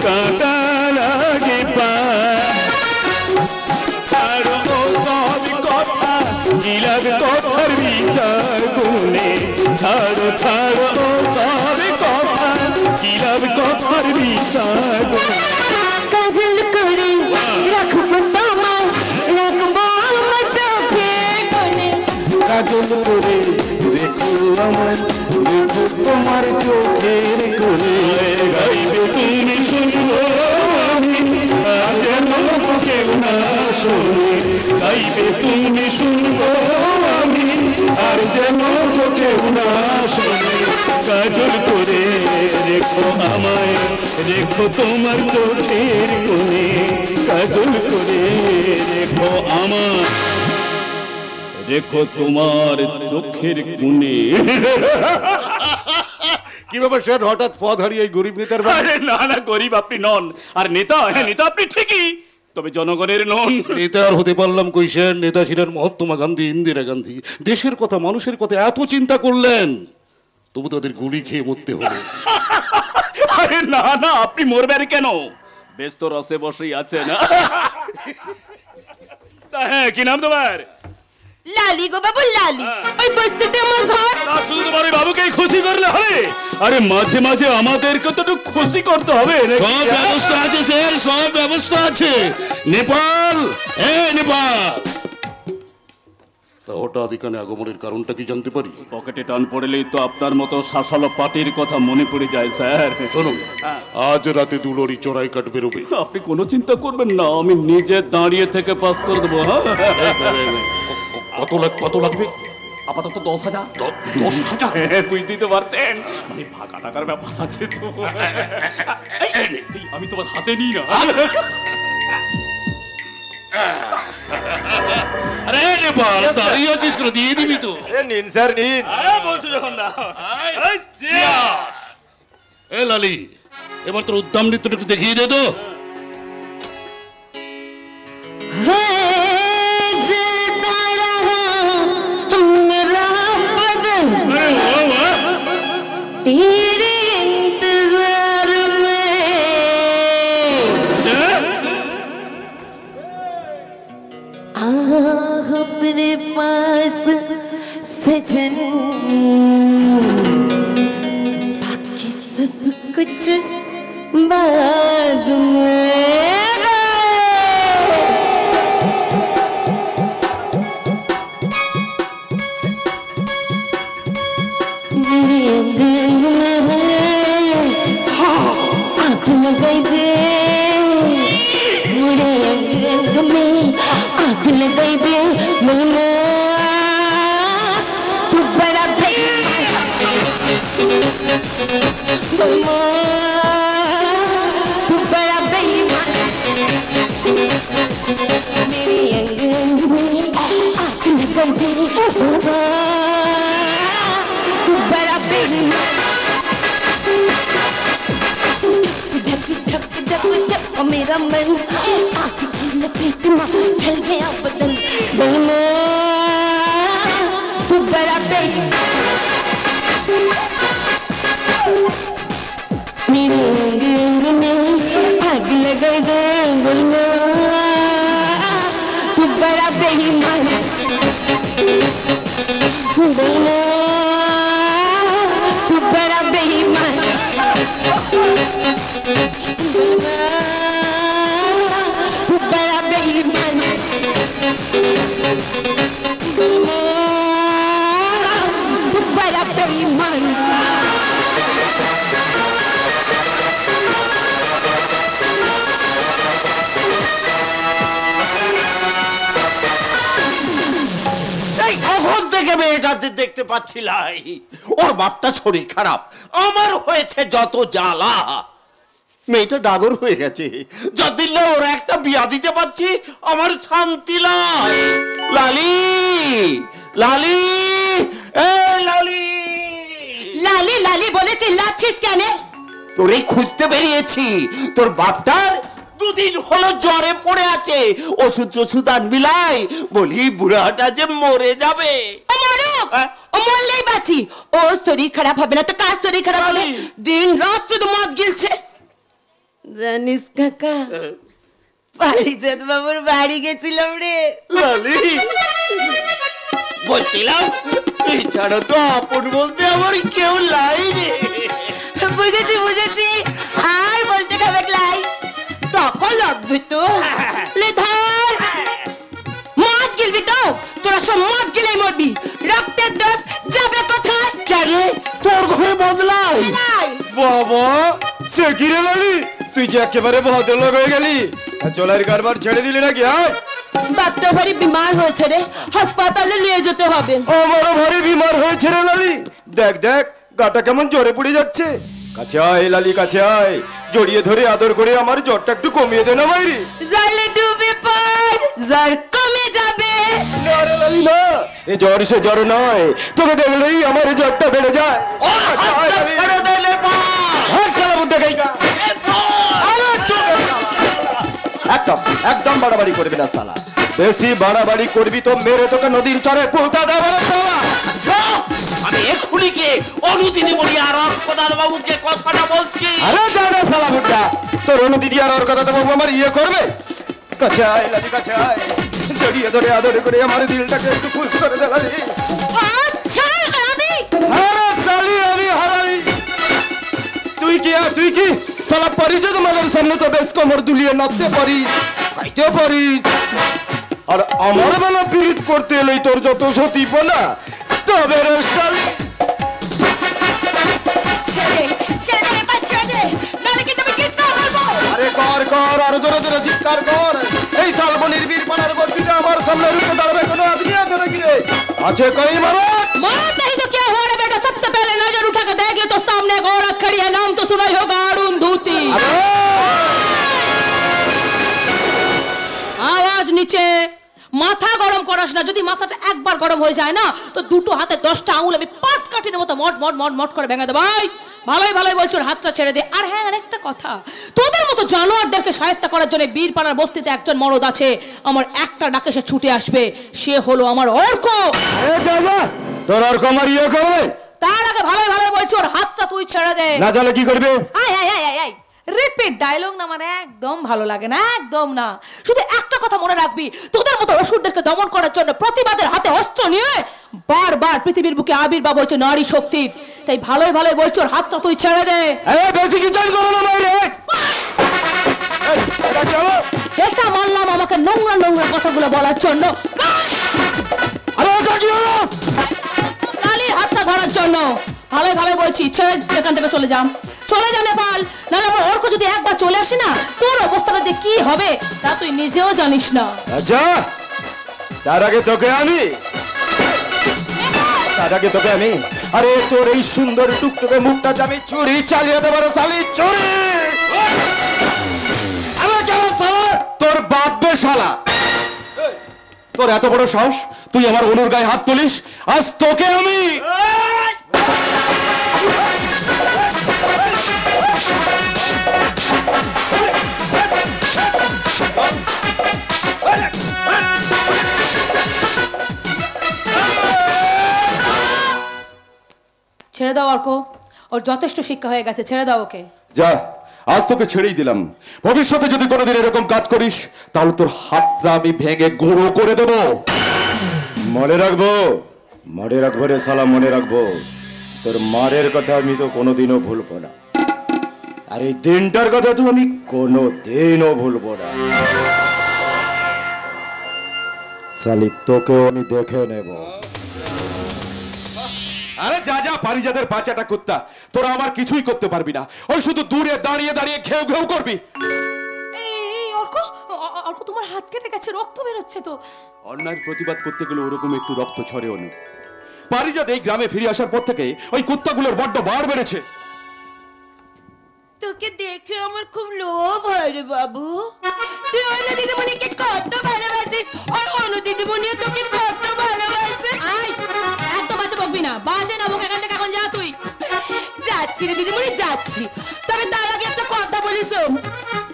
কাঁটা লাগে পায়। গিলার কথার বিচার গুনে ছাড়ো ছাড়ো সব কথা, গিলার কথার বিচার গুনে। কাজল করে রাখবো তোমায়, রাখবো আমার চোখের কোণে। কাজল করে দেখো আমার, দেখো তোমার চোখের কোণে। গাইবে তুমি শুনবো আমি, আর যেন কেউ না শোনে। গাইবে তুমি শুনবো আমি, আর যেন কেউ না শোনে। কাজল করে রেখো আমায়, রেখো তোমার চোখের কোণে। কাজল করে রেখো আমায়, রেখো তোমার চোখের কোণে। কি ব্যাপার স্যার, হঠাৎ পথ হারিয়ে এই গরিব নেতার? আরে না না, গরিব আপনি নন, আর নেতা, হ্যাঁ নেতা আপনি ঠিকই, তবে জনগণের নন। নেতা আর হতে পারলাম কই স্যার? নেতা ছিলেন মহাত্মা গান্ধী, ইন্দিরা গান্ধী। দেশের কথা মানুষের কথা এত চিন্তা করলেন, তবু তাদের গুলি খেয়ে মরতে হলো। আরে না না, আপনি মরবেন কেন? বেশ তো রসে বসেই আছে না। হ্যাঁ, কি নাম তোমার? লালি গো বাবু লালি, ওই বস্তিতে আমার ঘর। না শুধু তোমার ওই বাবুকেই খুশি করলে হবে? আরে মাঝে মাঝে আমাদেরকে তো একটু খুশি করতে হবে। সব ব্যবস্থা আছে স্যার, সব ব্যবস্থা আছে। নেপাল, নেপাল। তা হঠাৎ এখানে আগমনের কারণটা কি জানতে পারি? পকেটে টান পড়লেই তো আপনার মতো শাসালো পার্টির কথা মনে পড়ে যায় স্যার। শুনুন, আজ রাতে দুলরি চড়াই কাট বেরোবে। আপনি কোনো চিন্তা করবেন না, আমি নিজে দাঁড়িয়ে থেকে পাস করে দেবো। হ্যাঁ, কত লাগবে? আপাতত 10,000। 10,000? বুঝতেই তো পারছেন, মানে ফাঁকা টাকার ব্যাপার আছে তো। আমি তোমার হাতে নিই না। আরে নেপাল, দাঁড়িয়ে আছিস করে দিয়ে দিবি তো। নিন স্যার নিন। বলছো যখন না। এ লালি, এবার তোর উদ্দাম নৃত্যটা একটু দেখিয়ে দে তো। सब कुछ बाद में मेरे अंग अंग में है आग लगाई दे मेरे अंग अंग में आग लगाई दे मैंने तू बड़ा तू बड़ा बेईमान मेरे अंग अंग में आग लगाई दे तू बड़ा बेईमान धक मेरा मन आग की लपेट में चल गया बदन तू बड़ा बेईमान मेरे अंग अंग में आग लगाई दे बोलना तू बड़ा बेईमान बोलना तू बड़ा बेईमान बोलना तू बड़ा बेईमान बोलना तू बड़ा बेईमान কখন থেকে মেয়েটাদের দেখতে পাচ্ছিলাই ওর বাপটা শরীর খারাপ আমার হয়েছে যত জ্বালা মেয়েটা ডাগর হয়ে গেছে যতদিন না ওর একটা বিয়া দিতে পারছি আমার শান্তি নাই লালি লালি এই লালি লালি লালি বলে চিল্লাচ্ছিস কেন তোরে খুঁজতে বেরিয়েছি তোর বাপটার দুদিন হলো জ্বরে পড়ে আছে ওষুধ ওষুধ আনবি লাই বলি বুড়াটা যে মরে যাবে ও মরলেই বাঁচি ও শরীর খারাপ হবে না তো কার শরীর খারাপ হবে দিন রাত শুধু মদ গিলছে জানিস কাকা পারিজাত বাবুর বাড়ি গেছিলাম রে লালি বলছিলাম তুই ছাড়া তো আপন বলতে আমার কেউ লাই রে বুঝেছি বুঝেছি আর বলতে খাবে লাই তখন লাগবে তো লে ধর মদ গিলবি তো তোরা সব মদ গিলেই মরবি রক্তের দোষ যাবে কোথায় কেন তোর ঘরে বদলাই বাবা সে কি রে লালি তুই যে একেবারে ভদ্রলোক হয়ে গেলি চলার কারবার ছেড়ে দিলি নাকি হ্যাঁ বাপটা ভারী বিমার হয়েছে রে হাসপাতালে নিয়ে যেতে হবে আমারও ভারী বিমার হয়েছে রে লালি দেখ দেখ গাটা কেমন জ্বরে পড়ে যাচ্ছে কাছে আয় লালি কাছে আয় জড়িয়ে ধরে আদর করে আমার জ্বরটা একটু কমিয়ে দে না মাইরি জলে ডুবে পড় জ্বর কমে যাবে না রে লালি না এ জ্বর সে জ্বর নয় তোকে দেখলেই আমার জ্বরটা বেড়ে যায় ছেড়ে দিলে একদম একদম বাড়াবাড়ি করবি না সালা বেশি বাড়াবাড়ি করবি তো মেরে তোকে নদীর চরে পুলতা দেবো আমি এক্ষুনি গিয়ে অনুদিদি বলি আর অক্ষদার বাবুকে কথাটা বলছি আরে যা না সালা বুড্ডা তোর অনুদিদি আর ওর কথা তো বাবু আমার ইয়ে করবে কাছে আয় লালি কাছে আয় জড়িয়ে ধরে আদরে করে আমার দিলটাকে একটু খুশ করে দে লালি আচ্ছা আমি আরে সালি আমি হারাই তুই কি সালা পারিস তোমাদের সামনে তো বেশ কোমর দুলিয়ে নাচতে পারিস খাইতে পারিস আর আমার বেলা পীড়িত করতে এলেই তোর যত সতীপনা তবে রে সালি ছেড়ে দে ছেড়ে দে নালে কিন্তু আমি চিৎকার করবো আরে কর আর জোরে জোরে চিৎকার কর এই শালবনির বীরপাড়ার বস্তিতে আমার সামনে রুখে দাঁড়াবে কোনো আদমি আছে নাকি রে আছে কই মারো मार नहीं तो क्या हो रहा बेटा सबसे पहले नजर उठा कर देख ले तो सामने एक औरत खड़ी है नाम तो सुना ही होगा अरुंधति आवाज नीचे মাথা গরম করাস না যদি মাথাটা একবার গরম হয়ে যায় না তো দুটো হাতে 10টা আঙুল আমি পাট কাটির মতো মট মট মট মট করে ভেঙে দেব ভাই ভালোই ভালোই বলছো হাতটা ছেড়ে দে আর হ্যাঁ আরেকটা কথা তোদের মতো জানোয়ারদেরকে শায়েস্তা করার জন্য বীরপাড়ার বস্তিতে একজন মরদ আছে আমার একটা ডাকে সে ছুটে আসবে সে হলো আমার অর্ক এ যা যা তোর অর্ক আমার ইয়ে করবে তার আগে ভালোই ভালোই বলছো ওর হাতটা তুই ছেড়ে দে না জানলে কি করবে আয় আয় আয় আয় রিপিট ডায়লগ না মানে একদম ভালো লাগে না একদম না শুধু একটা কথা মনে রাখবি তোদের মতো অসুরদেরকে দমন করার জন্য প্রতিবাদের হাতে অস্ত্র নিয়ে বারবার পৃথিবীর বুকে আবির্ভাব হয়েছে নারী শক্তির তাই ভালোই ভালোই বলছি ওর হাতটা তুই ছেড়ে দে। বেশি কিছু করো না বাইরে। এটা মানলাম আমাকে নোংরা নোংরা কথাগুলো বলার জন্য, লালির হাতটা ধরার জন্য। ভালোই ভালোই বলছি, ছেড়ে এখান থেকে চলে যাম, চলে যা নেপাল। নাহলে আমার অর্ক যদি একবার চলে আসে না, তোর অবস্থাটা যে কি হবে তা তুই নিজেও জানিস না। আচ্ছা, তার আগে তোকে আমি আরে তোর এই সুন্দর টুকটুকে মুখটা আমি চুরি চালিয়ে দেবো শালি, চুরি। তোর বাপ বে শালা, তোর এত বড় সাহস তুই আমার অনুর গায়ে হাত তুলিস? আজ তোকে আমি ছেড়ে দাও অর্ক, ওর যথেষ্ট শিক্ষা হয়ে গেছে, ছেড়ে দাও ওকে। যা, আজ তোকে ছেড়েই দিলাম। ভবিষ্যতে যদি কোনোদিন এরকম কাজ করিস তাহলে তোর হাতটা আমি ভেঙে গুঁড়ো করে দেব। মনে রাখবো রে শালা, মনে রাখবো। তোর মারের কথা আমি তো কোনোদিনও ভুলবো না, আর এই দিনটার কথা তো আমি কোনোদিনও ভুলবো না। শালি তোকেও আমি দেখে নেব। আরে যা যা, পারিজাদের বাচ্চাটা কুত্তা, তোরা আমার কিছুই করতে পারবি না। ওই শুধু দূরে দাঁড়িয়ে দাঁড়িয়ে ঘেউ ঘেউ করবি। এই অর্ক, অর্ক তোমার হাত কেটে গেছে, রক্ত বেরোচ্ছে তো। অন্যায়ের প্রতিবাদ করতে গেলে ওরকম একটু রক্ত ছড়ে অনু। পারিজাত এই গ্রামে ফিরে আসার পর থেকে ওই কুত্তাগুলোর বড্ড বার বেড়েছে। তোকে দেখে আমার খুব লোভ হয় রে বাবু। তুই অনু দিদিমণিকে কত ভালোবাসিস, আর অনু দিদিমণিও তোকে কত ভালোবাসে। এত বাজে বকবি না, বাজে না বকে, এখান থেকে এখন যা তুই। যাচ্ছি রে দিদিমণি, যাচ্ছি। তবে তার আগে একটা কথা বলিস,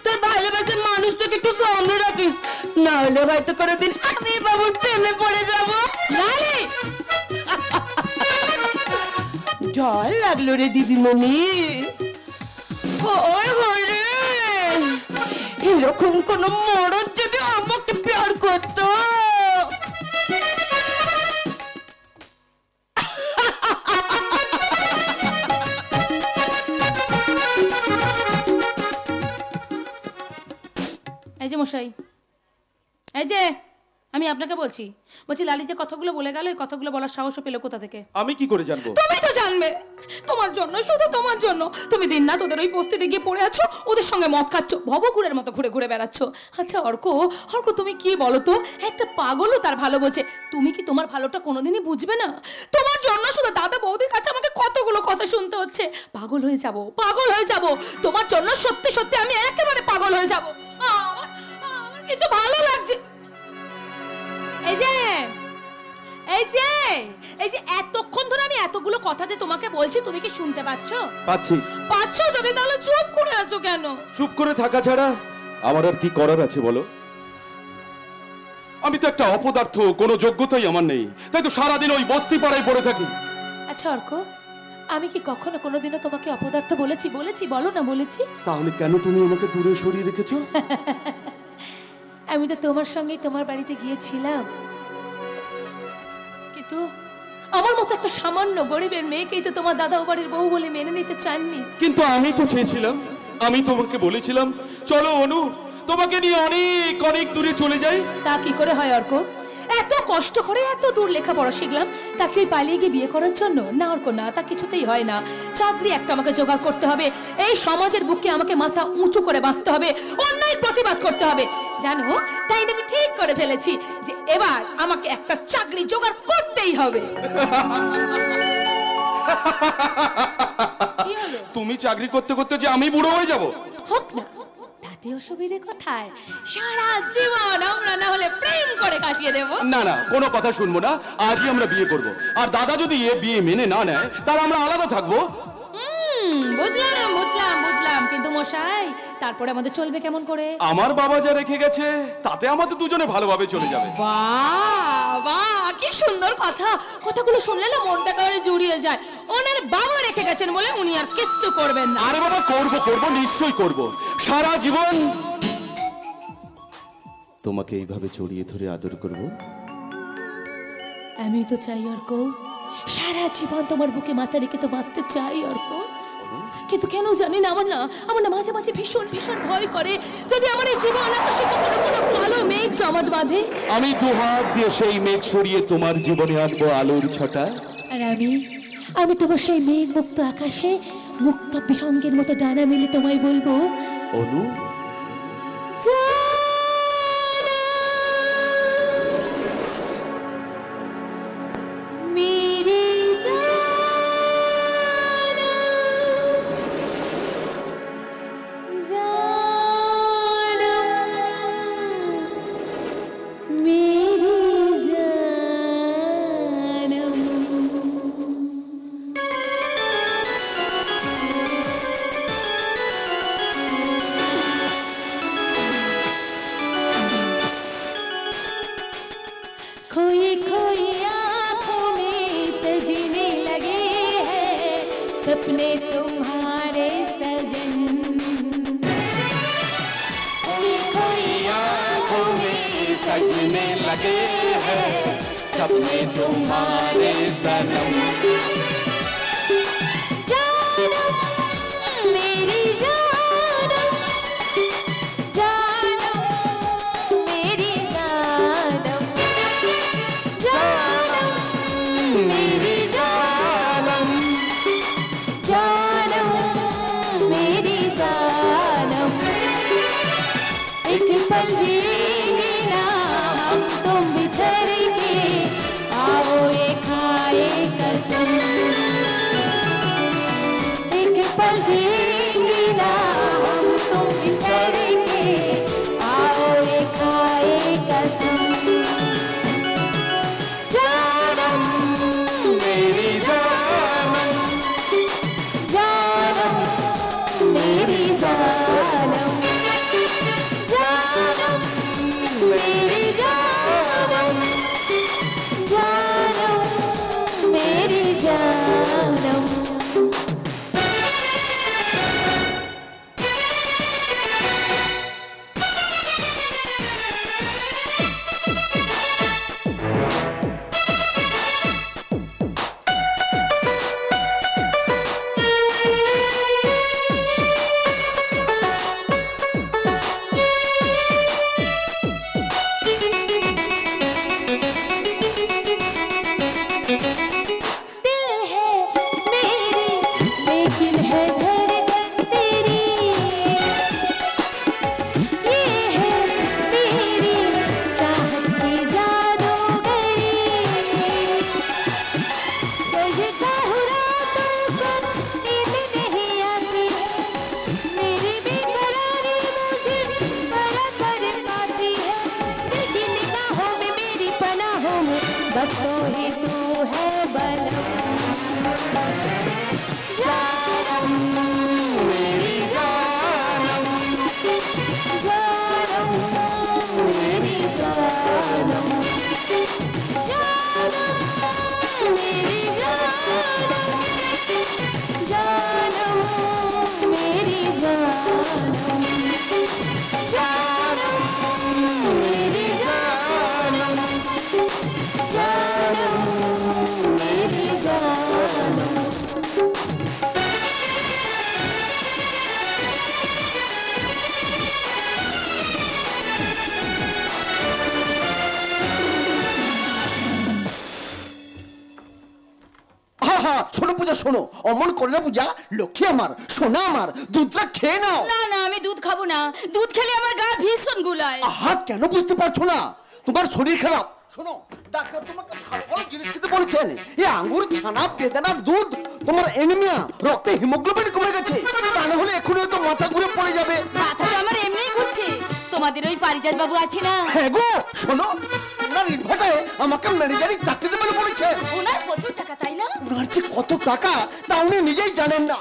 তোর ভালোবাসার মানুষটাকে একটু সামনে রাখিস, না হলে হয়তো কোনোদিন আমি বাবুর প্রেমে পড়ে যাব। লালি, জল লাগলো রে দিদিমণি। এরকম কোন মরদ যদি আমাকে প্যার করত। এই যে মশাই, এই যে আমি আপনাকে বলছি লালি যে কথাগুলো বলে গেল, এই কথাগুলো বলার সাহস পেলো কোথা থেকে? আমি কি করে জানবো? তুমি তো জানবে, তোমার জন্য, শুধু তোমার জন্য। তুমি দিন না তোদের ওই বস্তিতে গিয়ে পড়ে আছো, ওদের সঙ্গে মদ খাচ্ছ, ভবঘুরের মতো ঘুরে ঘুরে বেড়াচ্ছ। আচ্ছা অর্ক, তুমি কি বলো তো, একটা পাগলও তার ভালো বোঝে। তুমি কি তোমার ভালোটা কোনোদিনই বুঝবে না? তোমার জন্য শুধু দাদা বৌদির কাছে আমাকে কতগুলো কথা শুনতে হচ্ছে, পাগল হয়ে যাব, পাগল হয়ে যাব। তোমার জন্য সত্যি সত্যি আমি একেবারে পাগল হয়ে যাব। আমার কিছু ভালো লাগছে। এই যে এতক্ষণ ধরে আমি এতগুলো কথা যে তোমাকে বলছি, তুমি কি শুনতে পাচ্ছো? পাচ্ছো যদি, তাহলে চুপ করে আছো কেন? চুপ করে থাকা ছাড়া আমার আর কি করার আছে বলো? আমি তো একটা অপদার্থ, কোনো যোগ্যতাই আমার নেই, তাই তো সারাদিন ওই বস্তি পাড়ায় পড়ে থাকি। আচ্ছা অর্ক, আমি কি কখনো কোনোদিনও তোমাকে অপদার্থ বলেছি? বলো না বলেছি? তাহলে কেন তুমি আমাকে দূরে সরিয়ে রেখেছো? আমি তো তোমার সঙ্গেই তোমার বাড়িতে গিয়েছিলাম, কিন্তু আমার মতো একটা সামান্য গরিবের মেয়েকেই তো তোমার দাদা ও বাড়ির বউ বলে মেনে নিতে চাননি। কিন্তু আমি তো চেয়েছিলাম, আমি তোমাকে বলেছিলাম চলো অনু, তোমাকে নিয়ে অনেক অনেক দূরে চলে যাই। তা কি করে হয় অর্ক? এত কষ্ট করে এত দূর লেখাপড়া শিখলাম, তাকে ওই পালিয়ে গিয়ে বিয়ে করার জন্য? না অর্ক না, তা কিছুতেই হয় না। চাকরি একটা আমাকে জোগাড় করতে হবে, এই সমাজের বুকে আমাকে মাথা উঁচু করে বাঁচতে হবে, অন্যায়ের প্রতিবাদ করতে হবে। জানো, তাই আমি ঠিক করে ফেলেছি যে এবার আমাকে একটা চাকরি জোগাড় করতেই হবে। তুমি চাকরি করতে করতে যে আমি বুড়ো হয়ে যাব? হোক না, তাতে অসুবিধে কোথায়? সারা জীবন আমরা না হলে প্রেম করে কাটিয়ে দেব। না না, কোনো কথা শুনবো না, আজই আমরা বিয়ে করব। আর দাদা যদি এ বিয়ে মেনে না নেয় তাহলে আমরা আলাদা থাকবো। বুঝলাম, কিন্তু মশাই তারপরে আমাদের চলবে কেমন করে? আমার বাবা যা রেখে গেছে তাতে আমাদের দুজনে ভালোভাবে চলে যাবে। বাহ, কি সুন্দর কথা। কথাগুলো শুনলে না মনটা একেবারে জুড়িয়ে যায়। ওনার বাবা রেখে গেছেন বলে উনি আর কিচ্ছু করবেন না। আরে বাবা, করবো, নিশ্চয়ই করব। সারা জীবন তোমাকে এইভাবে জড়িয়ে ধরে আদর করব। আমি তো চাই অর্ক, সারা জীবন তোমার বুকে মাথা রেখে তো বাঁচতে চাই অর্ক, কিন্তু কেন জানি না আমার না মাঝে মাঝে ভীষণ ভীষণ ভয় করে, যদি আমার এই জীবন আকাশে কখনো কোনো কালো মেঘ জমাট বাঁধে। আমি দুহাত দিয়ে সেই মেঘ সরিয়ে তোমার জীবনে আনবো আলোর ছটা। আর আমি তোমার সেই মেঘ মুক্ত আকাশে মুক্ত বিহঙ্গের মতো ডানা মেলে তোমায় বলবো, অনু मेरी खोई खोई आँखों में तजने लगे हैं सपने तुम्हारे सजन, खोई खोई आँखों में सजने लगे हैं सपने तुम्हारे सनम। जानम मेरी जानम, जानम मेरी जानम, जानम मेरी जानम, जानम मेरी जानम। एक पल जीने ना हम तुम बिछड़ के, आओ ये खाए कसम। एक पल जीने ना हम तुम बिछड़ के, आओ ये खाए कसम। जानम मेरी जानम, जानम मेरी जानम, जानम मेरी जानम, जानम मेरी जानम। बस तो ही तू है बलम। जानम मेरी जानम, जानम मेरी जानम, जानम मेरी जानम, जानम मेरी जानम, जानम मेरी जानम, जानम मेरी जानम। শোনো পূজা শোনো, অমন করে না পূজা, লক্ষ্মী আমার, সোনা আমার, দুধটা খেয়ে নাও। না না, আমি দুধ খাবো না, দুধ খেলে আমার গা ভীষণ গুলায়। আহা, কেন বুঝতে পারছো না? তোমার শরীর খারাপ। শোনো, ডাক্তার তোমাকে ভালো ভালো জিনিস খেতে বলেছেন। এই আঙ্গুর, ছানা, বেদানা, দুধ। তোমার এনিমিয়া, রক্তে হিমোগ্লোবিন কমে গেছে, তা না হলে এখনই তো মাথা ঘুরে পড়ে যাবে। মাথা তো আমার এমনিই ঘুরছে। তোমাদের ওই পারিজাত বাবু আছে না? হ্যাঁ গো, শোনো, ওনার ইনভার্টারে আমাকে ম্যানেজারি চাকরি দেবেন বলেছেন। ওনার প্রচুর টাকা, তাই না? ওনার যে কত টাকা তা উনি নিজেই জানেন না।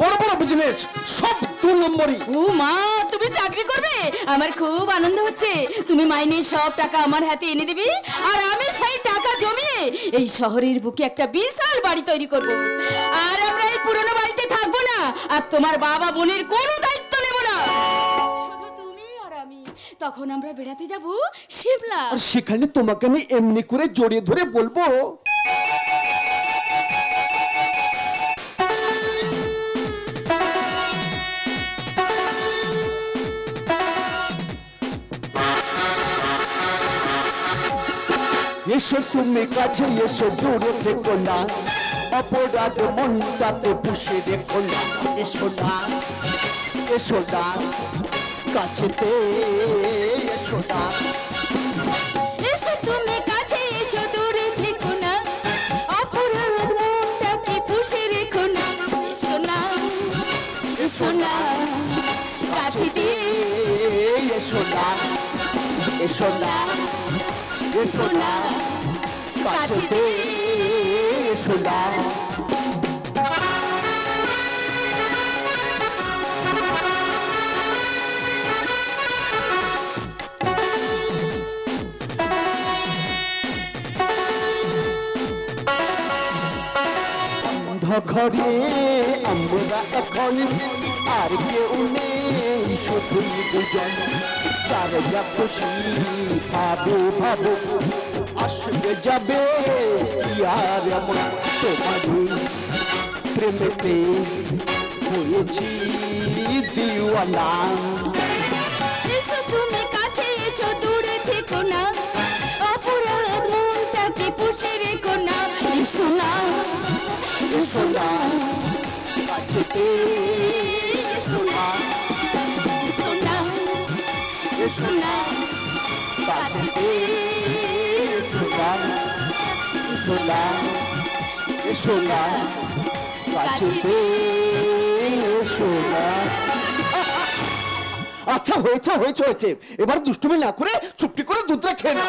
বড় বড় বিজনেস সব 2 নম্বরই। ও মা, তুমি চাকরি করবে? আমার খুব আনন্দ হচ্ছে। তুমি মাইনে সব টাকা আমার হাতে এনে দিবে, আর আমি সেই টাকা জমিয়ে এই শহরের বুকে একটা বিশাল বাড়ি তৈরি করব। আর আমরা এই পুরনো বাড়িতে থাকবো না, আর তোমার বাবা বোনের কোনো দায়িত্ব নেব না। শুধু তুমি আর আমি। তখন আমরা বেড়াতে যাব শিমলা। আর সেখানে তোমাকে আমি এমনি করে জড়িয়ে ধরে বলবো, এসো তুমি কাছে এসো দূরে থেকো না অপরাধ মনটাতে পুষে রেখো না এসো না কাছেতে এসো না এসো তুমি কাছে এসো দূরে থেকো না অপরাধ মনটাকে পুষে রেখো না এসো না কাছে দিয়ে এসো না কাছে দিয়ে এসো না ঘরে আমরা এখন আর কেউ নেই শুধুই দুজন চার যা খুশি ভাবো আসবে যাবে কি আর এমন তোমারই প্রেমেতে হয়েছি দিওয়ানা এসো তুমি কাছে এসো দূরে থেকো না অপরাধ মনটাকে পুষে রেখো না এসো না কাছেতে এসো না কাছেতে কাছেতে আচ্ছা হয়েছে এবার দুষ্টুমি না করে চুপটি করে দুধটা খেয়ে না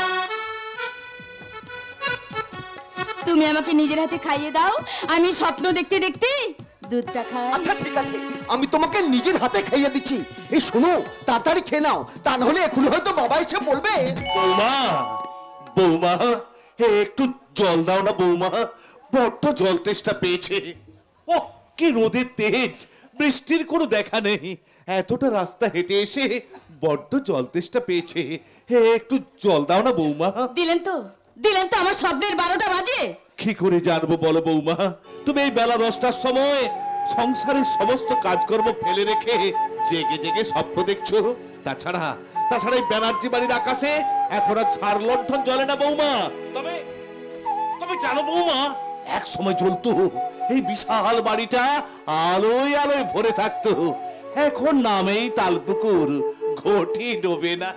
তুমি আমাকে নিজের হাতে খাইয়ে দাও আমি স্বপ্ন দেখতে দেখতে দুধটা খাই আচ্ছা ঠিক আছে আমি তোমাকে নিজের হাতে খাইয়ে দিচ্ছি এই শোনো তাড়াতাড়ি খেয়ে নাও তা না হলে এখন হয়তো বাবা এসে বলবে বৌমা একটু জল দাও না বৌমা বড্ড জল তেষ্টা পেয়েছে ও কি রোদের তেজ বৃষ্টির কোনো দেখা নেই এতটা রাস্তা হেঁটে এসে বড্ড জল তেষ্টা পেয়েছে একটু জল দাও না বৌমা দিলেন তো আমার স্বপ্নের 12টা বাজে কি করে জানবো বলো বৌমা তুমি এই বেলা 10টার সময় সংসারের সমস্ত কাজকর্ম ফেলে রেখে জেগে স্বপ্ন দেখছো তাছাড়া এই ব্যানার্জি বাড়ির আকাশে এখন আর ঝাড় লণ্ঠন জ্বলে না বৌমা তবে জানো বৌমা এক সময় জ্বলতো এই বিশাল বাড়িটা আলোয় ভরে থাকতো এখন নামেই তালপুকুর ঘটি ডোবে না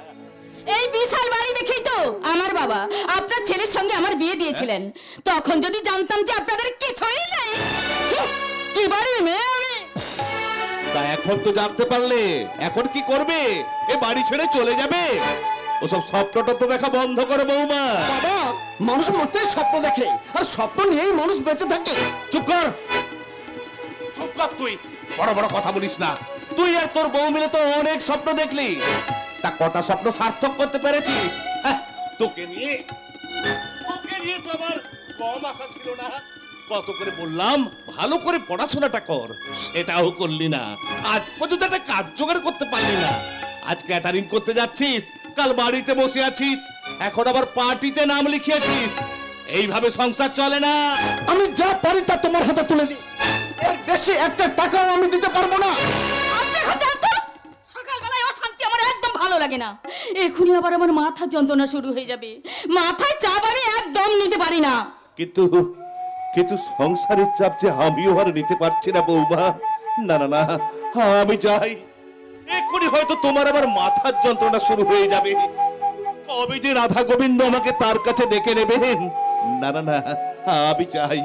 এই বিশাল বাড়ি দেখেই তো আমার বাবা আপনার ছেলের সঙ্গে আমার বিয়ে দিয়েছিলেন তখন যদি জানতাম যে আপনাদের কিছুই নেই কি বাড়ি মেয়ে আমি তা এখন তো জানতে পারলে এখন কি করবে এ বাড়ি ছেড়ে চলে যাবে ওসব স্বপ্নটা তো দেখা বন্ধ করে বৌমা বাবা মানুষ মতে স্বপ্ন দেখে আর স্বপ্ন নিয়েই মানুষ বেঁচে থাকে চুপ কর তুই বড় কথা বলিস না তুই আর তোর বউ মিলে তো অনেক স্বপ্ন দেখলি তা কটা স্বপ্ন সার্থক করতে পেরেছিস তোকে নিয়ে তো আমার কম আশা ছিল না কত করে বললাম ভালো করে পড়াশোনাটা কর সেটাও করলি না আজ পর্যন্ত একটা কাজ জোগাড় করতে পারলি না আজ ক্যাটারিং করতে যাচ্ছিস কাল বাড়িতে বসে আছিস এখন আবার পার্টিতে নাম লিখিয়েছিস এইভাবে সংসার চলে না আমি যা পারি তা তোমার হাতে তুলে দিই এর বেশি একটা টাকাও আমি দিতে পারবো না আপনি এখন জানতো সকালবেলায় অশান্তি আমার একদম ভালো লাগে না এখনই আবার আমার মাথা যন্ত্রণা শুরু হয়ে যাবে মাথায় চাপ আমি একদম নিতে পারি না কিন্তু সংসারের চাপ যে আমিও আর নিতে পারছি না বৌমা না আমি যাই এখনই হয়তো তোমার আবার মাথার যন্ত্রণা শুরু হয়ে যাবে কবে যে রাধা গোবিন্দ আমাকে তার কাছে ডেকে নেবেন না আমি যাই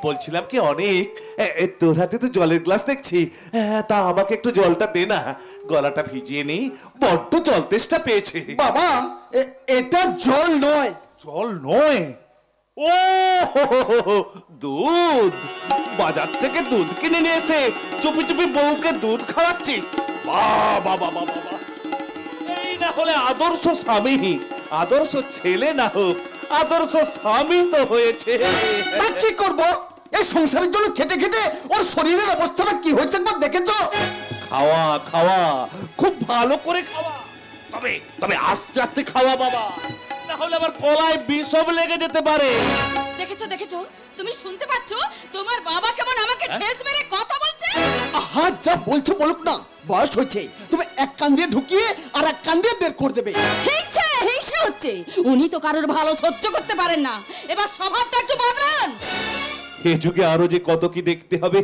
বলছিলাম কি অনেক তোর হাতে তো জলের গ্লাস দেখছি তা আমাকে একটু জলটা দে না গলাটা ভিজিয়ে নি বড্ড জল তেষ্টা পেয়েছে বাবা এটা জল নয় ও দুধ বাজার থেকে দুধ কিনে নিয়ে এসে চুপি বউকে দুধ খাওয়াচ্ছি বাবা এই না হলে আদর্শ স্বামী আদর্শ ছেলে না হোক আদর্শ স্বামী তো হয়েছে তা কি করব এই সংসারের জন্য খেটে খেটে ওর শরীরের অবস্থাটা কি হয়েছে একবার দেখেছো খাওয়া খুব ভালো করে খাওয়া তবে আস্তে আস্তে খাওয়া বাবা তাহলে আবার গলায় বিষম লেগে যেতে পারে দেখেছো তুমি শুনতে পাচ্ছো তোমার বাবা কেমন আমাকে ঠেস মেরে কথা বলছে আহা যা বলছে বলুক না বয়স হয়েছে তুমি এক কান দিয়ে ঢুকিয়ে আর এক কান দিয়ে বের করে দেবে হিংসা বয়সে হচ্ছে, উনি তো কারোর ভালো সহ্য করতে পারেন না। এবার স্বভাবটা একটু বদলান। এ যুগে আরো যে কত কি দেখতে হবে।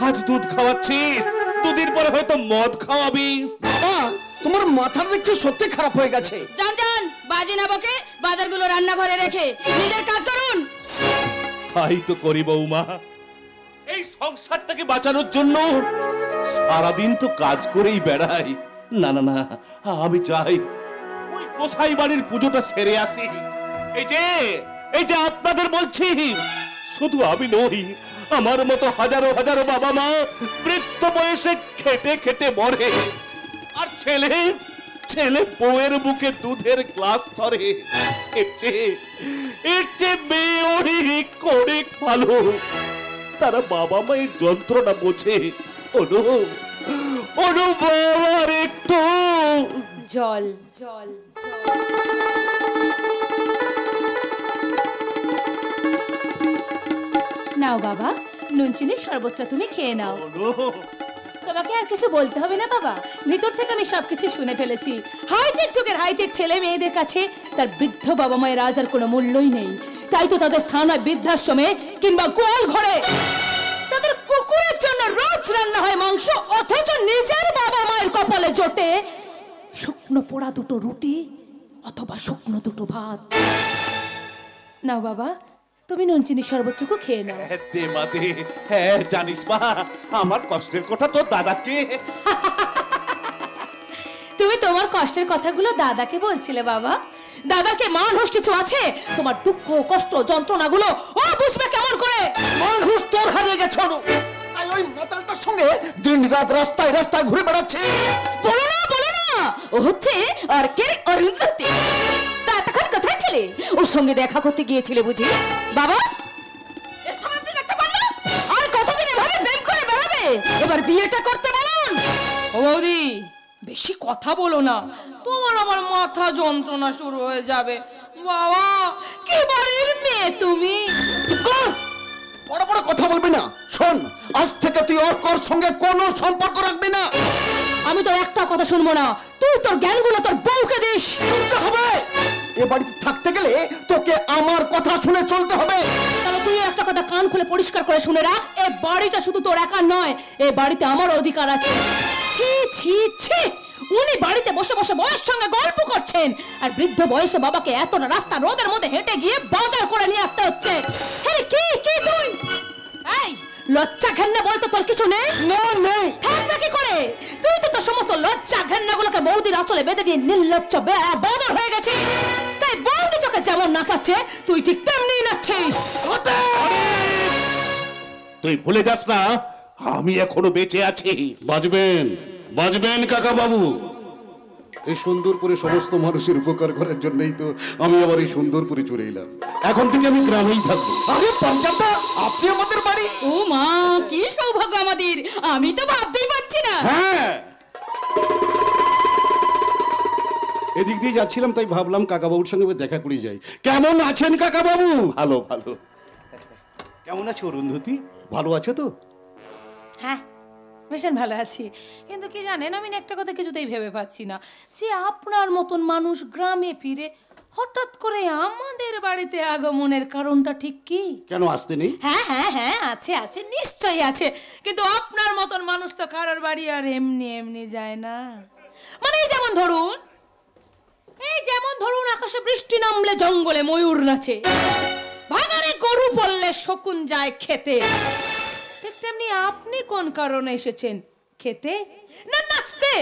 আজ দুধ খাওয়াচ্ছিস, দুদিন পরে হয়তো মদ খাওয়াবি। বাবা, তোমার মাথাটা দেখছি সত্যি খারাপ হয়ে গেছে। যান যান, বাজি না বকে বাজারগুলো রান্নাঘরে রেখে নিজের কাজ করুন। তাই তো করি বৌমা, এই সংসারটাকে বাঁচানোর জন্য সারাদিন তো কাজ করেই বেড়াই। না না না, আমি চাই ওই গোসাই বাড়ির পুজোটা সেরে আসি। এই যে আপনাদের বলছি, শুধু আমি নই, আমার মতো হাজারো হাজারো বাবা মা বৃদ্ধ বয়সে খেটে খেটে মরে, আর ছেলে বউয়ের মুখে দুধের গ্লাস ধরে। এর চেয়ে মেয়ে অনেক অনেক ভালো, তারা বাবা মায়ের যন্ত্রণা বোঝে। অনু বাবার একটু জল জল নাও বাবা, নুন চিনির শরবতটা তুমি খেয়ে নাও। তোমাকে আর কিছু বলতে হবে না বাবা, ভিতর থেকে আমি সবকিছু শুনে ফেলেছি। হাইটেক যুগের হাইটেক ছেলে মেয়েদের কাছে তার বৃদ্ধ বাবা মায়ের আজ আর কোনো মূল্যই নেই। তাই তো তাদের স্থান হয় বৃদ্ধাশ্রমে কিংবা গোয়াল ঘরে। তাদের কুকুরের জন্য রোজ রান্না হয় মাংস, অথচ নিজের বাবা মায়ের কপালে জোটে শুকনো পোড়া দুটো রুটি অথবা শুকনো দুটো ভাত। নাও বাবা, তুমি নুন চিনি শরবতটুকু খেয়ে নাও। দে মা দে। হ্যাঁ জানিস মা, আমার কষ্টের কথা তো দাদাকে। তুমি তোমার কষ্টের কথাগুলো দাদাকে বলছিলে বাবা? দাদাকে মানুষ কিছু আছে? তোমার দুঃখ কষ্ট যন্ত্রণাগুলো ও বুঝবে কেমন করে? মানুষ তোর হারিয়ে গেছে অনু, তাই ওই মাতালটার সঙ্গে দিন রাত রাস্তায় রাস্তায় ঘুরে বেড়াচ্ছে। বলো না বলো না, ও হচ্ছে আর কে অরুন্ধতী। তা তখন কোথায় ছিলে? ওর সঙ্গে দেখা করতে গিয়েছিলে বুঝি? বাবা, এর সময় আপনি দেখতে পান না? আর কতদিন এভাবে প্রেম করে বেড়াবে? এবার বিয়েটা করতে বলুন। ও বৌদি, বেশি কথা বলো না, তোমার আমার মাথা যন্ত্রণা শুরু হয়ে যাবে। বাবা, কি বাড়ির মেয়ে তুমি? বড় বড় কথা বলবি না। শোন, আজ থেকে তুই অর্কর সঙ্গে কোনো সম্পর্ক রাখবি না। আমি তোর একটা কথা শুনবো না। তুই তোর জ্ঞানগুলো তোর বউকে দিস। শুনতে হবে। এ বাড়িতে থাকতে গেলে তোকে আমার কথা শুনে চলতে হবে। তাহলে তুই একটা কথা কান খুলে পরিষ্কার করে শুনে রাখ, এই বাড়িটা শুধু তোর একার নয়, এই বাড়িতে আমার অধিকার আছে। ছি ছি ছি, উনি বাড়িতে বসে বসে বউয়ের সঙ্গে গল্প করছেন, আর বৃদ্ধ বয়সে বাবাকে এতটা রাস্তা রোদের মধ্যে হেঁটে গিয়ে বাজার করে নিয়ে আসতে হচ্ছে। আরে কি কি তুই? এই লজ্জা ঘেন্না বলতে তোর কিছু নেই? না নেই। থাকবে কি করে? তুই তো তোর সমস্ত লজ্জা ঘেন্নাগুলোকে বৌদির আঁচলে বেঁধে দিয়ে নির্লজ্জ বেয়া বদর হয়ে গেছিস। তাই বৌদি তোকে যেমন নাচাচ্ছে তুই ঠিক তেমনি নাচছিস। তুই ভুলে যাস না আমি এখনো বেঁচে আছি। বাঁচবেন বাঁচবেন কাকা বাবু। এই সুন্দরপুরে সমস্ত মানুষের উপকার করার জন্যই তো আমি আবার এই সুন্দরপুরে চলে এলাম। এখন থেকে আমি গ্রামেই থাকবো। আরে পঞ্চায়েত, আপনি আমাদের বাড়ি। ও মা, কি সৌভাগ্য আমাদের, আমি তো ভাবতেই পারছি না। হ্যাঁ, এদিক দিয়ে যাচ্ছিলাম, তাই ভাবলাম কাকা বাবুর সঙ্গে দেখা করে যাই। কেমন আছেন কাকা বাবু? ভালো ভালো। কেমন আছো অরুন্ধতী? ভালো আছো তো? হ্যাঁ, ভীষণ ভালো আছি। কিন্তু কি জানেন, আমি না একটা কথা কিছুতেই ভেবে পাচ্ছি না, যে আপনার মতন মানুষ গ্রামে ফিরে হঠাৎ করে আমাদের বাড়িতে আগমনের কারণটা ঠিক কি? কেন আসতে নেই? হ্যাঁ হ্যাঁ হ্যাঁ, আছে আছে, নিশ্চয়ই আছে। কিন্তু আপনার মতন মানুষ তো কারোর বাড়ি আর এমনি এমনি যায় না। মানে এই যেমন ধরুন আকাশে বৃষ্টি নামলে জঙ্গলে ময়ূর নাচে, ভাগারে গরু পড়লে শকুন যায় খেতে, ঠিক তেমনি আপনি কোন কারণে এসেছেন? খেতে না নাচতে?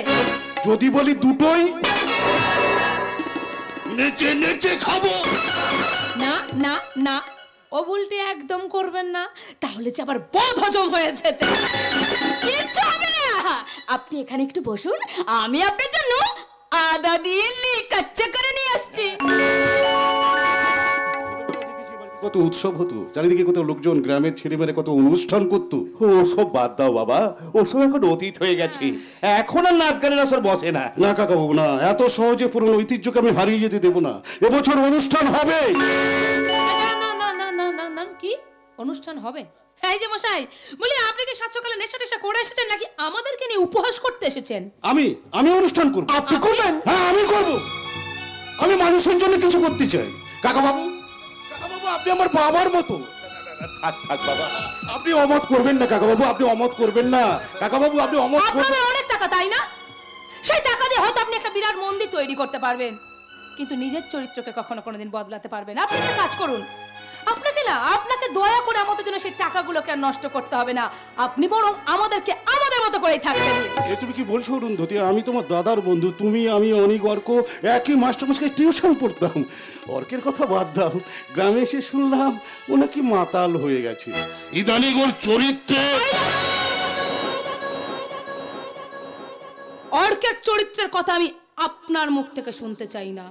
যদি বলি দুটোই। নেচে নেচে খাবো। না না না, ও ভুলটি একদম করবেন না, তাহলে যে আবার বদ হজম হয়ে যেতে। কিচ্ছু হবে না, আপনি এখানে একটু বসুন, আমি আপনার জন্য আদা দিয়ে কাচ্চা করে নিয়ে আসছি। কত উৎসব হতো চারিদিকে, কত লোকজন, গ্রামের ছেলেমেয়েরা কত অনুষ্ঠান করতো। ওসব বাদ দাও বাবা, ওসব এখন অতীত হয়ে গেছে। এখন আর নাচ গানের আসর বসে না। না কাকা বাবু না, এত সহজে পুরনো ঐতিহ্যকে আমি হারিয়ে যেতে দেবো না। এবছর অনুষ্ঠান হবে। কি অনুষ্ঠান হবে? এই যে মশাই, বলি আপনি কি সাত সকালে নেশা টেশা করে এসেছেন, নাকি আমাদেরকে নিয়ে উপহাস করতে এসেছেন? আমি অনুষ্ঠান করব। আপনি করবেন? হ্যাঁ আমি করব। আমি মানুষের জন্য কিছু করতে চাই। কাকা বাবু, আপনি আমার বাবার মতো। থাক থাক বাবা, আপনি অমত করবেন না কাকা বাবু, আপনি অমত করবেন না কাকা বাবু, আপনি অমত করবেন। আপনাদের অনেক টাকা, তাই না? সেই টাকা দিয়ে হয়তো আপনি একটা বিরাট মন্দির তৈরি করতে পারবেন, কিন্তু নিজের চরিত্রকে কখনো কোনোদিন বদলাতে পারবেন না। আপনি একটা কাজ করুন, আপনাকে দয়া করে আমাদের জন্য সেই টাকাগুলোকে আর নষ্ট করতে হবে না। আপনি বরং আমাদেরকে আমাদের মতো করেই থাকতে দিন। এ তুমি কি বলছো অরুন্ধতী? আমি তোমার দাদার বন্ধু, তুমি আমি অনেক অর্ক একই মাস্টারমশাই টিউশন পড়তাম। অর্কের কথা বাদ দাও, গ্রামে এসে শুনলাম ও নাকি মাতাল হয়ে গেছে। ইদানিং ওর চরিত্রে অর্কের চরিত্রের কথা আমি আপনার মুখ থেকে শুনতে চাই না।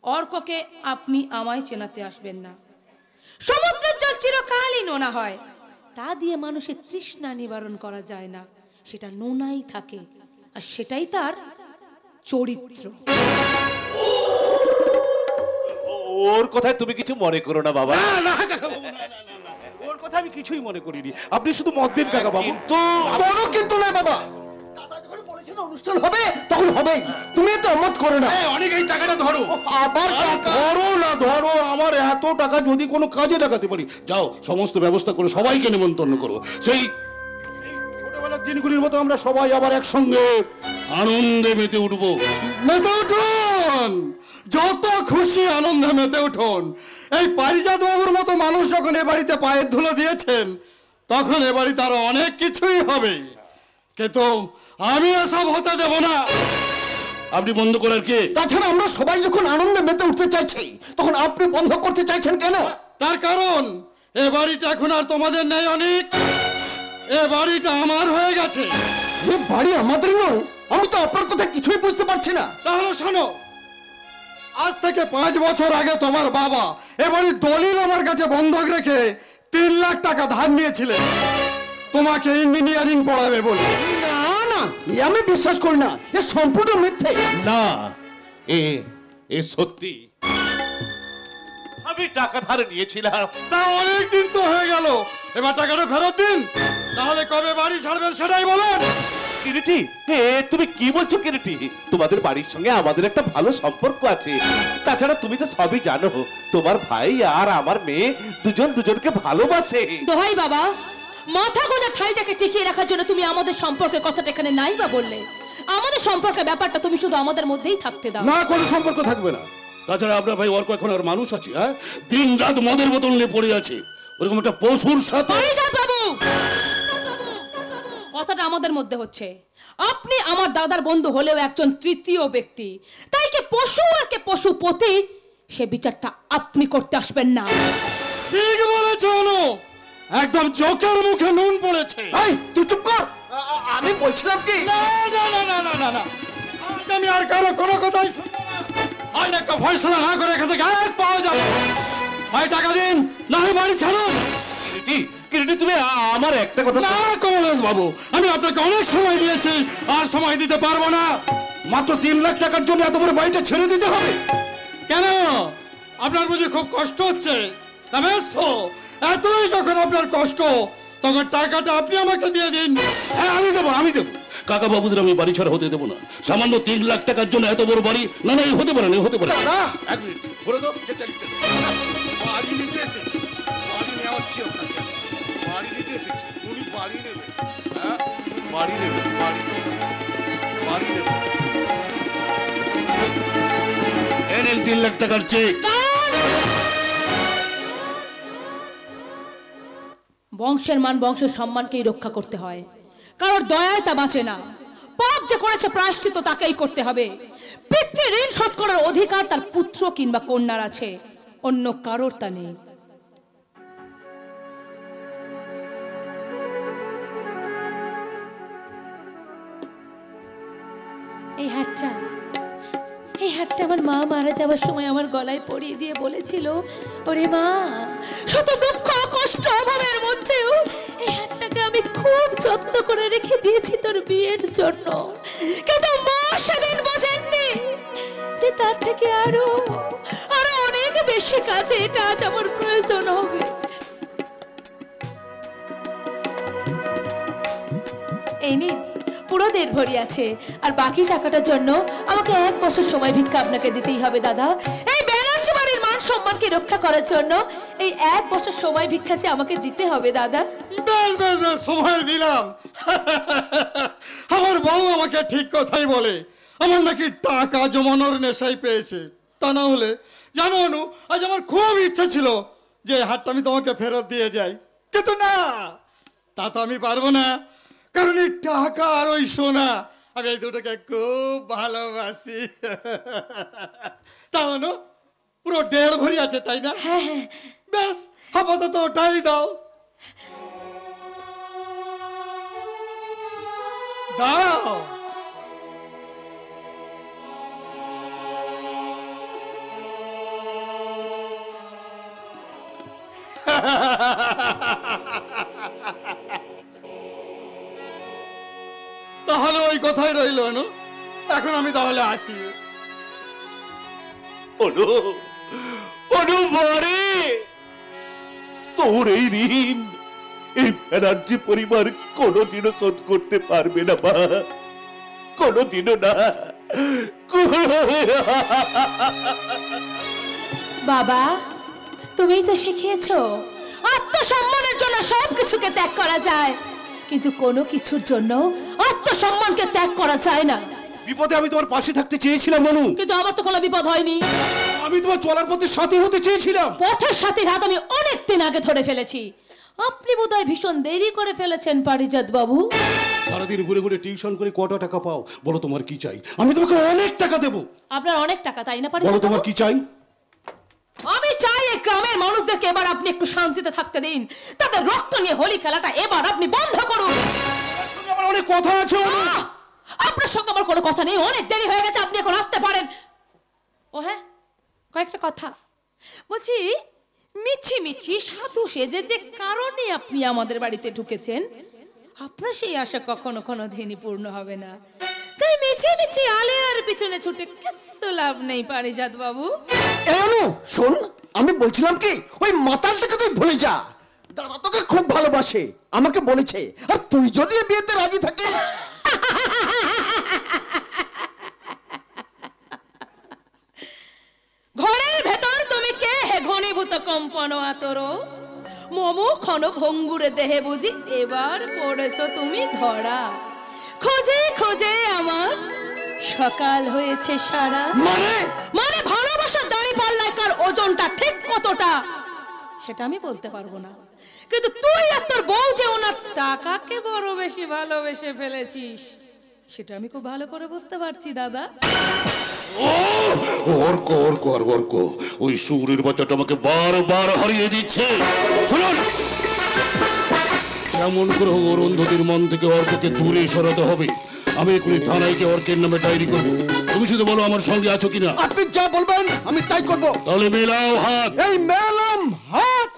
অর্ককে আপনি আমায় চেনাতে আসবেন না। সমুদ্রের জল চিরকালই নোনা হয়, তা দিয়ে মানুষের তৃষ্ণা নিবারণ করা যায় না, সেটা নোনাই থাকে, আর সেটাই তার চরিত্র। ওর কথায় তুমি কিছু মনে করো না বাবা। না কাকা বাবু, না, ওর কথা আমি কিছুই মনে করিনি। আপনি শুধু মত দিন কাকা বাবু। কোনো কিন্তু নয় বাবা, দাদা যখন বলেছেন অনুষ্ঠান হবে তখন হবেই, তুমি তো অমত করো না। অনেক এই টাকাটা ধরো। আবার ধরো না ধরো, আমার এত টাকা যদি কোনো কাজে লাগাতে পারি, যাও সমস্ত ব্যবস্থা করে সবাইকে নিমন্ত্রণ করো। সেই ছোটবেলার দিনগুলির মতো আমরা সবাই আবার একসঙ্গে আনন্দে মেতে উঠবো। মেতে উঠুন, যত খুশি আনন্দে মেতে উঠুন। এই পারিজাত বাবুর মতো মানুষ যখন এ বাড়িতে পায়ের ধুলো দিয়েছেন, তখন এ বাড়িতে আরো অনেক কিছুই হবে, কিন্তু আমি এসব হতে দেব না। আপনি বন্ধ করার কে? তাছাড়া আমরা সবাই যখন আনন্দে মেতে উঠতে চাইছি, তখন আপনি বন্ধ করতে চাইছেন কেন? তার কারণ এ বাড়িটা এখন আর তোমাদের নেই অনেক, এ বাড়িটা আমার হয়ে গেছে। এ বাড়ি আমাদের নয়? আমি তো আপনার কথা কিছুই বুঝতে পারছি না। তাহলে শোনো, আজ থেকে 5 বছর আগে তোমার বাবা এ বাড়ির দলিল আমার কাছে বন্ধক রেখে 3 লাখ টাকা ধার নিয়েছিলেন তোমাকে ইঞ্জিনিয়ারিং পড়াবে বলে। না না, এ আমি বিশ্বাস করি না, এ সম্পূর্ণ মিথ্যে। না, এ সত্যি। আমি টাকা ধার নিয়েছিলাম। তা অনেক দিন তো হয়ে গেল, এবার টাকাটা ফেরত দিন, তাহলে কবে বাড়ি ছাড়বেন সেটাই বলেন। কিরিটি, তুমি কি বলছো কিরিটি? তোমাদের বাড়ির সঙ্গে আমাদের একটা ভালো সম্পর্ক আছে। তাছাড়া তুমি তো সবই জানো, তোমার ভাই আর আমার মেয়ে দুজন দুজনকে ভালোবাসে। দোহাই বাবা, মাথা গোঁজা ঠাইটাকে টিকিয়ে রাখার জন্য তুমি আমাদের সম্পর্কের কথাটা এখানে নাই বা বললে। আমাদের সম্পর্কের ব্যাপারটা তুমি শুধু আমাদের মধ্যেই থাকতে দাও। না, কোনো সম্পর্ক থাকবে না। তাছাড়া আপনার ভাই অর্ক এখন আর মানুষ আছে? হ্যাঁ, দিন রাত মদের বোতল নিয়ে পড়ে আছে, ওরকম একটা পশুর সাথে। পারিজাত বাবু, কথাটা আমাদের মধ্যে হচ্ছে। আপনি আমার দাদার বন্ধু হলেও একজন তৃতীয় ব্যক্তি, তাই কে পশু আর কে পশুপতি সে বিচারটা আপনি করতে আসবেন না। ঠিক বলেছো অনু, একদম চোখের মুখে নুন পড়েছে। এই তুই চুপ কর, আমি বলছিলাম কি। না না না না না না না, আজ আমি আর কারো কোনো কথাই শুনবো না। আজ একটা ফয়সালা না করে এখান থেকে এক পাওয়া যাবে। ভাই টাকা দিন, না হয় বাড়ি ছাড়ুন। কিরিটি, তুমি আমার একটা কথা। না কমলেশ বাবু, আমি আপনাকে অনেক সময় দিয়েছি, আর সময় দিতে পারবো না। মাত্র 3 লাখ টাকার জন্য এত বড় বাড়িটা ছেড়ে দিতে হবে কেন? আপনার বুঝি খুব কষ্ট হচ্ছে? তা বেশ তো, এতই যখন আপনার কষ্ট, তখন টাকাটা আপনি আমাকে দিয়ে দিন। হ্যাঁ, আমি দেবো। কাকা বাবুদের আমি বাড়ি ছাড়া হতে দেবো না। সামান্য 3 লাখ টাকার জন্য এত বড় বাড়ি? না না, হতে পারে না, হতে পারে না। এক মিনিট বলে দাও, চেকটা লিখতে দাও। বাড়ি নিতে এসেছি, বাড়ি নেওয়াচ্ছি আপনাকে। বাড়ি নিতে এসেছি, উনি বাড়ি নেবে। হ্যাঁ, বাড়ি নেবে। এনেন 3 লাখ টাকার চেক। বংশের মান বংশের সম্মানকেই রক্ষা করতে হয়, কারোর দয়ায় তা বাঁচে না। পাপ যে করেছে প্রায়শ্চিত্ত তাকেই করতে হবে। পিতৃ ঋণ শোধ করার অধিকার তার পুত্র কিংবা কন্যার আছে, অন্য কারোর তা নেই। এই হাতটা আমার মা মারা যাওয়ার সময় আমার গলায় পরিয়ে দিয়ে বলেছিল, ওরে মা, শত দুঃখ কষ্ট অভাবের মধ্যেও এই হাতটাকে আমি খুব যত্ন করে রেখে দিয়েছি তোর বিয়ের জন্য। কিন্তু মা সেদিন বোঝেননি যে তার থেকে আরো অনেক বেশি কাজে এটা আজ আমার প্রয়োজন হবে। এই নিন পুরো 1.5 ভরি আছে, আর বাকি টাকাটার জন্য আমাকে 1 বছর সময় ভিক্ষা আপনাকে দিতেই হবে দাদা। এই বেনারসি বাড়ির মান সম্মানকে রক্ষা করার জন্য এই 1 বছর সময় ভিক্ষা যে আমাকে দিতে হবে দাদা। বেশ বেশ বেশ, সময় দিলাম। আমার বউ আমাকে ঠিক কথাই বলে, আমার নাকি টাকা জমানোর নেশাই পেয়েছে। তা না হলে জানো অনু, আজ আমার খুব ইচ্ছা ছিল যে হাটটা আমি তোমাকে ফেরত দিয়ে যাই, কিন্তু না, তা তো আমি পারবো না, কারণ এই টাকা আর ওই সোনা আমি এই দুটোকে খুব ভালোবাসি। তা অনু, পুরো 1.5 ভরি আছে তাই না? বেশ, আপাতত ওটাই দাও। দাও। তাহলে ওই কথাই রইল না, এখন আমি তাহলে আসি। অনু, অনু বরে, তোর এই ঋণ এই ব্যানার্জি পরিবার কোনোদিনও শোধ করতে পারবে না মা, কোনোদিনও না। বাবা, তুমিই তো শিখিয়েছো আত্মসম্মানের জন্য সবকিছুকে ত্যাগ করা যায়, কিন্তু কোনো কিছুর জন্য আত্মসম্মানকে ত্যাগ করা যায় না। বিপদে আমি তোমার পাশে থাকতে চেয়েছিলাম মনু, কিন্তু আমার তো কোনো বিপদ হয়নি। আমি তোমার চলার পথে সাথী হতে চেয়েছিলাম। পথের সাথীর হাত আমি অনেক দিন আগে ধরে ফেলেছি। আপনি বোধহয় ভীষণ দেরি করে ফেলেছেন পারিজাত বাবু। সারাদিন ঘুরে ঘুরে টিউশন করে কত টাকা পাও? বলো তোমার কি চাই? আমি তোমাকে অনেক টাকা দেবো। আপনার অনেক টাকা তাই না বলো পারিজাত তোমার বাবু? কি চাই? আমি চাই এই গ্রামের মানুষদেরকে এবার আপনি একটু শান্তিতে থাকতে দিন। তাদের রক্ত নিয়ে হোলি খেলাটা এবার আপনি বন্ধ করুন। আমার অনেক কথা আছে। আপনার সঙ্গে আমার কোনো কথা নেই, অনেক দেরি হয়ে গেছে, আপনি এখন আসতে পারেন। ও হ্যাঁ, কয়েকটা কথা বলছি। মিছি মিছি সাধু সেজে যে কারণে আপনি আমাদের বাড়িতে ঢুকেছেন, আপনার সেই আশা কখনো কোনোদিনই পূর্ণ হবে না। তাই মিছি মিছি আলেয়ার পিছনে ছুটে কিছু লাভ নেই পারিজাত বাবু। অনু শোন, আমি বলছিলাম কি, ওই মাতালটাকে তুই ভুলে যা। দাদা তোকে খুব ভালোবাসে, আমাকে বলেছে। আর তুই যদি এই বিয়েতে রাজি থাকিস। ঘরের ভেতর তুমি কে হে ঘনীভূত কম্পন আতর, মমু ক্ষণ ভঙ্গুরে দেহে বুঝি এবার পড়েছ তুমি ধরা। খোঁজে খোঁজে আমার সকাল হয়েছে সারা। মানে ভালোবাসার দাড়ি পাল্লাকার ওজনটা ঠিক কতটা সেটা আমি বলতে পারবো না, কিন্তু তুই আর তোর বউ যে ওনার টাকাকে বড় বেশি ভালোবেসে ফেলেছিস সেটা আমি খুব ভালো করে বুঝতে পারছি দাদা। অর্ক অর্ক আর অর্ক, ওই সুরের বাচ্চাটা আমাকে বারবার হারিয়ে দিচ্ছে। শুনুন, যেমন করে হোক অরুন্ধতির মন থেকে অর্ককে দূরে সরাতে হবে। আমি এখনই থানায় গিয়ে অর্কের নামে ডায়েরি করবো। তুমি শুধু বলো আমার সঙ্গে আছো কিনা। আপনি যা বলবেন আমি তাই করবো। তাহলে মেলাও হাত। এই মেলাম হাত।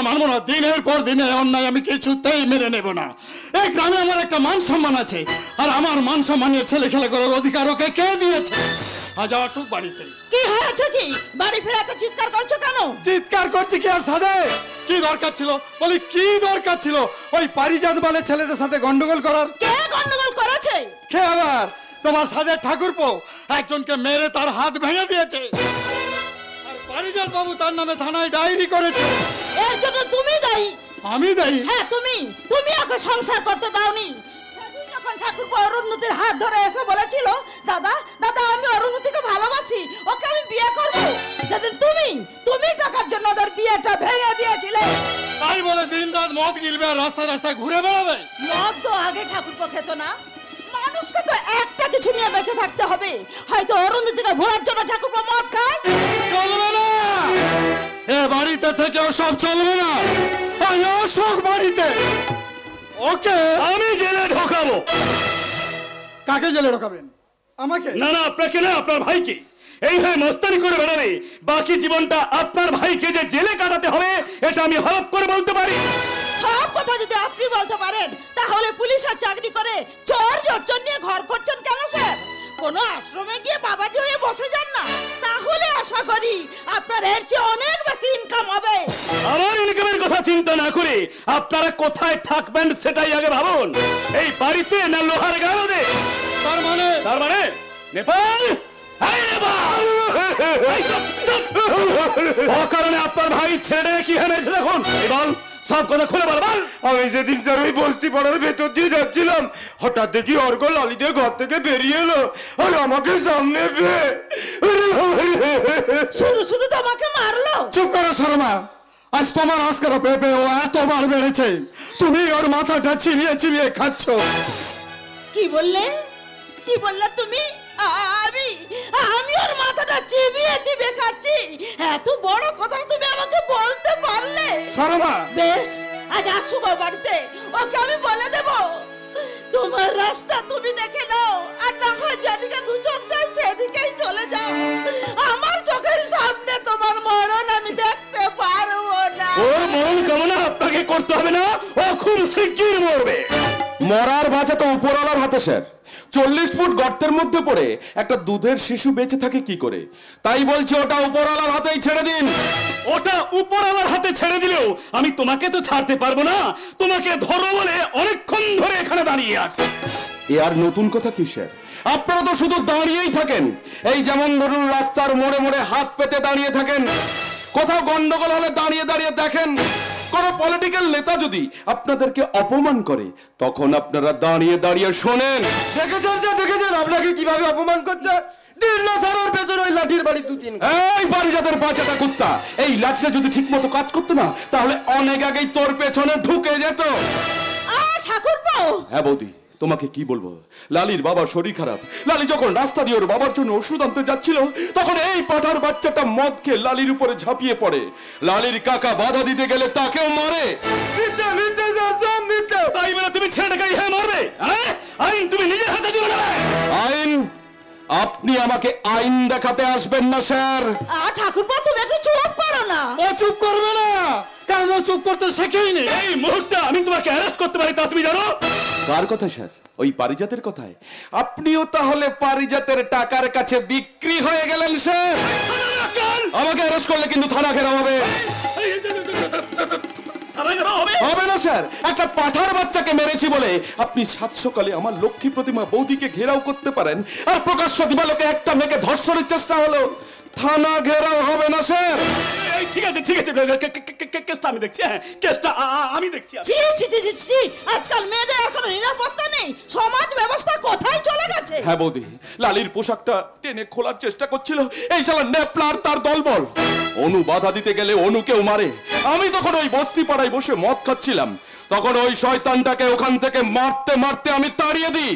মানবো না। দিনের পর দিনে অন্যায় আমি কিছুতেই মেনে নেব না। এই গ্রামে আমার একটা মান সম্মান আছে, আর আমার মান সম্মান নিয়ে ছেলে খেলা করার অধিকার ওকে কে দিয়েছে? আজ আসুক বাড়িতে। কি হয়েছে কি? বাড়ি ফেরাতে চিৎকার করছো কেন? চিৎকার করছি কি আর সাদে? কি দরকার ছিল? বলি কি দরকার ছিল ওই পারিজাত বলে ছেলেদের সাথে গন্ডগোল করার? কে গন্ডগোল করেছে? কে আবার? তোমার সাদের ঠাকুরপো একজনকে মেরে তার হাত ভেঙে দিয়েছে, আর পারিজাত বাবু তার নামে থানায় ডায়েরি করেছে। এর জন্য তুমি দায়ী। আমি দায়ী? হ্যাঁ তুমি ওকে সংসার করতে দাওনি। সেদিন যখন ঠাকুরপো অরুন্ধতির হাত ধরে এসে বলেছিল, দাদা দাদা আমি অরুন্ধতিকে ভালোবাসি, ওকে আমি বিয়ে করব, সেদিন তুমি টাকার জন্য ওদের বিয়েটা ভেঙে দিয়েছিলে। তাই বলে দিন রাত মদ গিলবে আর রাস্তায় রাস্তায় ঘুরে বেড়াবে? মদ তো আগে ঠাকুরপো খেত না। মানুষকে তো একটা কিছু নিয়ে বেঁচে থাকতে হবে। হয়তো অরুন্ধতিকে ভোলার জন্য ঠাকুরপো মদ খায়। চলবে না, এ বাড়িতে থেকে সব চলবে না। অশোক বাড়িতে ওকে আমি জেলে ঢোকাবো। কাকে জেলে ঢোকাবেন? আমাকে? না না, আপনাকে না, আপনার ভাইকে। এইভাবে মস্তানি করে বেড়াবে, বাকি জীবনটা আপনার ভাইকে যে জেলে কাটাতে হবে এটা আমি হলফ করে বলতে পারি। সব কথা যদি আপনি বলতে পারেন, তাহলে পুলিশের চাকরি করে চোর জর্জন নিয়ে ঘর করছেন কেন স্যার? কোনো আশ্রমে গিয়ে বাবাজি হয়ে বসে যান না, তাহলে আশা করি আপনার এর চেয়ে অনেক বেশি ইনকাম হবে। আমার ইনকামের কথা চিন্তা না করে আপনারা কোথায় থাকবেন সেটাই আগে ভাবুন। এই বাড়িতে না লোহার গাড়ে? তার মানে নেপাল? এই নেপাল! এই চুপ, চুপ! অকারণে আপনার ভাই ছেড়ে কি হেমেছে দেখুন। বল, সব কথা খুলে বল। আমি সেদিন স্যার ওই বস্তি পাড়ার ভেতর দিয়ে যাচ্ছিলাম, হঠাৎ দেখি অর্ক লালিদের ঘর থেকে বেরিয়ে এলো আর আমাকে সামনে পেয়ে শুধু শুধু তোমাকে মারলো। চুপ করো শর্মা, আজ তোমার আজকের পেঁপে ও এতবার বেড়েছে, তুমি ওর মাথাটা চিবিয়ে চিবিয়ে খাচ্ছ। কি বললে তুমি? আমি ওর মাথাটা চিবিয়ে চিবিয়ে খাচ্ছি? এত বড় কথা তুমি আমাকে বলতে পারলে? শর্মা, বেশ, আজ আসুক বাড়িতে, ওকে আমি বলে দেব। তোমার রাস্তা তুমি দেখে নাও, আর না হয় যেদিকে দু চোখ যায় সেদিকেই চলে যাও। আমার চোখের সামনে তোমার মরণ আমি দেখতে পারবো না। ওর মরণ কামনা আপনাকে করতে হবে না, ও খুব শিগগির মরবে। মরার বাঁচা তো উপরওয়ালার হাতে স্যার। 40 ফুট গর্তের মধ্যে পড়ে একটা দুধের শিশু বেঁচে থাকে কি করে? তাই বলছি ওটা উপরওয়ালার হাতেই ছেড়ে দিন। ওটা উপরওয়ালার হাতে ছেড়ে দিলেও আমি তোমাকে তো ছাড়তে পারবো না। তোমাকে ধরো বলে অনেকক্ষণ ধরে এখানে দাঁড়িয়ে আছে। এ আর নতুন কথা কি স্যার? আপনারা তো শুধু দাঁড়িয়েই থাকেন। এই যেমন ধরুন রাস্তার মোড়ে মোড়ে হাত পেতে দাঁড়িয়ে থাকেন, কোথাও গন্ডগোল হলে দাঁড়িয়ে দাঁড়িয়ে দেখেন। কোন পলিটিক্যাল নেতা যদি আপনাদেরকে অপমান করে তখন আপনারা দাঁড়িয়ে দাঁড়িয়ে শোনেন। দেখেছেন আপনাকে কিভাবে অপমান করছে? দিন না স্যার ওর পেছনে ওই লাঠির বাড়ি 2-3। এই বাড়িজাতের বাচ্চাটা কুত্তা, এই লাঠিটা যদি ঠিক মতো কাজ করতো না তাহলে অনেক আগেই তোর পেছনে ঢুকে যেত। ঠাকুরপো! হ্যাঁ বৌদি, তোমাকে কি বলবো, লালির বাবার শরীর খারাপ। লালি যখন রাস্তা দিয়ে ওর বাবার জন্য ওষুধ আনতে যাচ্ছিল তখন এই পাঠার বাচ্চাটা মদ খেয়ে লালির উপরে ঝাঁপিয়ে পড়ে। লালির কাকা বাধা দিতে গেলে তাকেও মারে। তাই বলে তুমি ছেলেটাকে হ্যাঁ মারবে? আইন তুমি নিজের হাতে তুলে নেবে। আইন? আপনি আমাকে আইন দেখাতে আসবেন না স্যার। ঠাকুরপো, তুমি একটু চুপ করো না। ও চুপ করবে না, কারণ ও চুপ করতে শেখেইনি। এই মুহূর্তে আমি তোমাকে অ্যারেস্ট করতে পারি, তা তুমি জানো? কার কথা স্যার? ওই পারিজাতের কথায়? আপনিও তাহলে পারিজাতের টাকার কাছে বিক্রি হয়ে গেলেন স্যার। আমাকে অ্যারেস্ট করলে কিন্তু থানা ঘেরাও হবে। হবে না স্যার, একটা পাঠার বাচ্চাকে মেরেছি বলে আপনি সাত সকালে আমার লক্ষ্মী প্রতিমা বৌদিকে ঘেরাও করতে পারেন, আর প্রকাশ্য দিবালোকে একটা মেয়েকে ধর্ষণের চেষ্টা হলো, থানা ঘেরাও হবে না স্যার। ঠিক আছে ঠিক আছে, কেসটা আমি দেখছি। হ্যাঁ, কেসটা আমি দেখছি। আজকাল মেয়েদের আর কোনো নিরাপত্তা নেই, সমাজ ব্যবস্থা কোথায় চলে গেছে? হ্যাঁ বৌদি, লালির পোশাকটা টেনে খোলার চেষ্টা করছিল, এই শালা নেপলার তার দলবল। অনু বাধা দিতে গেলে অনুকেও মারে। আমি তখন ওই বস্তি পাড়ায় বসে মদ খাচ্ছিলাম, তখন ওই শয়তানটাকে ওখান থেকে মারতে মারতে আমি তাড়িয়ে দিই।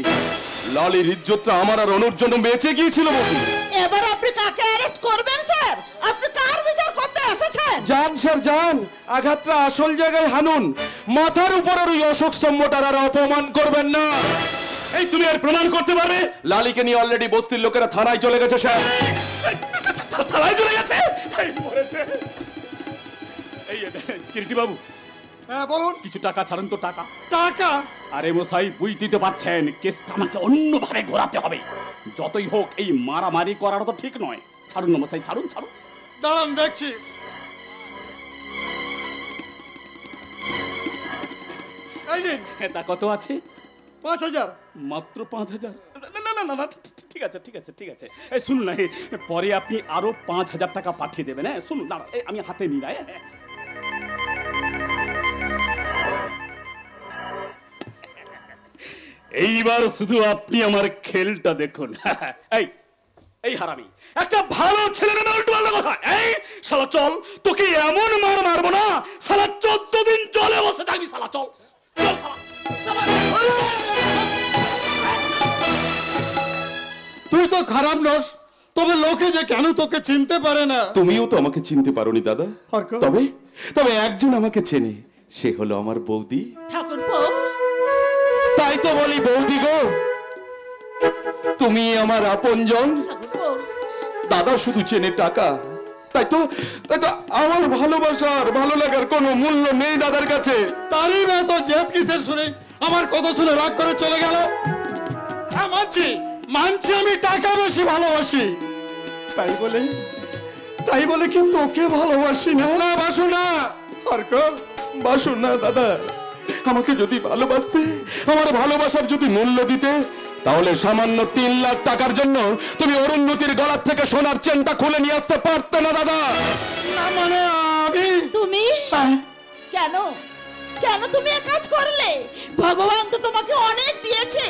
লালির ইজ্জতটা আমার আর অনুর জন্য বেঁচে গিয়েছিল বৌদি। এবার আপনি কাকে অ্যারেস্ট করবেন স্যার? আপনি কার বিচার করতে এসেছেন? যান স্যার যান, আঘাতটা আসল জায়গায় হানুন। মাথার উপরের ওই অশোক স্তম্ভটার আর অপমান করবেন না। এই তুমি আর প্রমাণ করতে পারবে? লালিকে নিয়ে অলরেডি বস্তির লোকেরা থানায় চলে গেছে স্যার। থানায় চলে গেছে? এই কিরিটি বাবু, হ্যাঁ বলুন। কিছু টাকা ছাড়ুন তো। টাকা? টাকা? আরে মশাই, বুঝতেই তো পারছেন কেসটা আমাকে অন্যভাবে ঘোরাতে হবে। যতই হোক এই মারামারি করার তো ঠিক নয়। ছাড়ুন না মশাই, ছাড়ুন ছাড়ুন। দাঁড়ান দেখছি। এই নিন। তা কত আছে? 5000। মাত্র 5000? না না না না, ঠিক আছে ঠিক আছে ঠিক আছে। এই শুনুন না, পরে আপনি আরো 5000 টাকা পাঠিয়ে দেবেন। হ্যাঁ শুনুন, দাঁড়া, আমি হাতে নিই না। এইবার শুধু আপনি আমার খেলটা দেখুন। এই এই হারামি, একটা ভালো ছেলের উল্টো পাল্টা কথা। এই শালা চল, তোকে এমন মার মারবো না শালা 14 দিন জলে বসে থাকবি। শালা চল চল শালা। তুই তো খারাপ নস, তবে লোকে যে কেন তোকে চিনতে পারে না। তুমিও তো আমাকে চিনতে পারোনি দাদা। হরকো। তবে তবে একজন আমাকে চেনে, সে হলো আমার বৌদি। ঠাকুরপো, তাই তো বলি বৌদি গো, তুমি আমার আপনজন। ঠাকুরপো, দাদা শুধু চেনে টাকা, তাই তো আমার ভালোবাসার ভালো লাগার কোনো মূল্য নেই দাদার কাছে। তারই বা তো জেদ কিসের শুনে আমার কথা শুনে রাগ করে চলে গেল। হ্যাঁ মানছি, মানছি আমি টাকা বেশি ভালোবাসি, তাই বলে কি তোকে ভালোবাসি না? না বাসু না, অর্ক, বাসু না দাদা। আমাকে যদি ভালোবাসতে, আমার ভালোবাসার যদি মূল্য দিতে, তাহলে সামান্য 3 লাখ টাকার জন্য তুমি অরুন্ধতির গলার থেকে সোনার চেনটা খুলে নিয়ে আসতে পারতে না দাদা। না মানে আমি তুমি কেন কেন তুমি এক কাজ করলে? ভগবান তো তোমাকে অনেক দিয়েছে,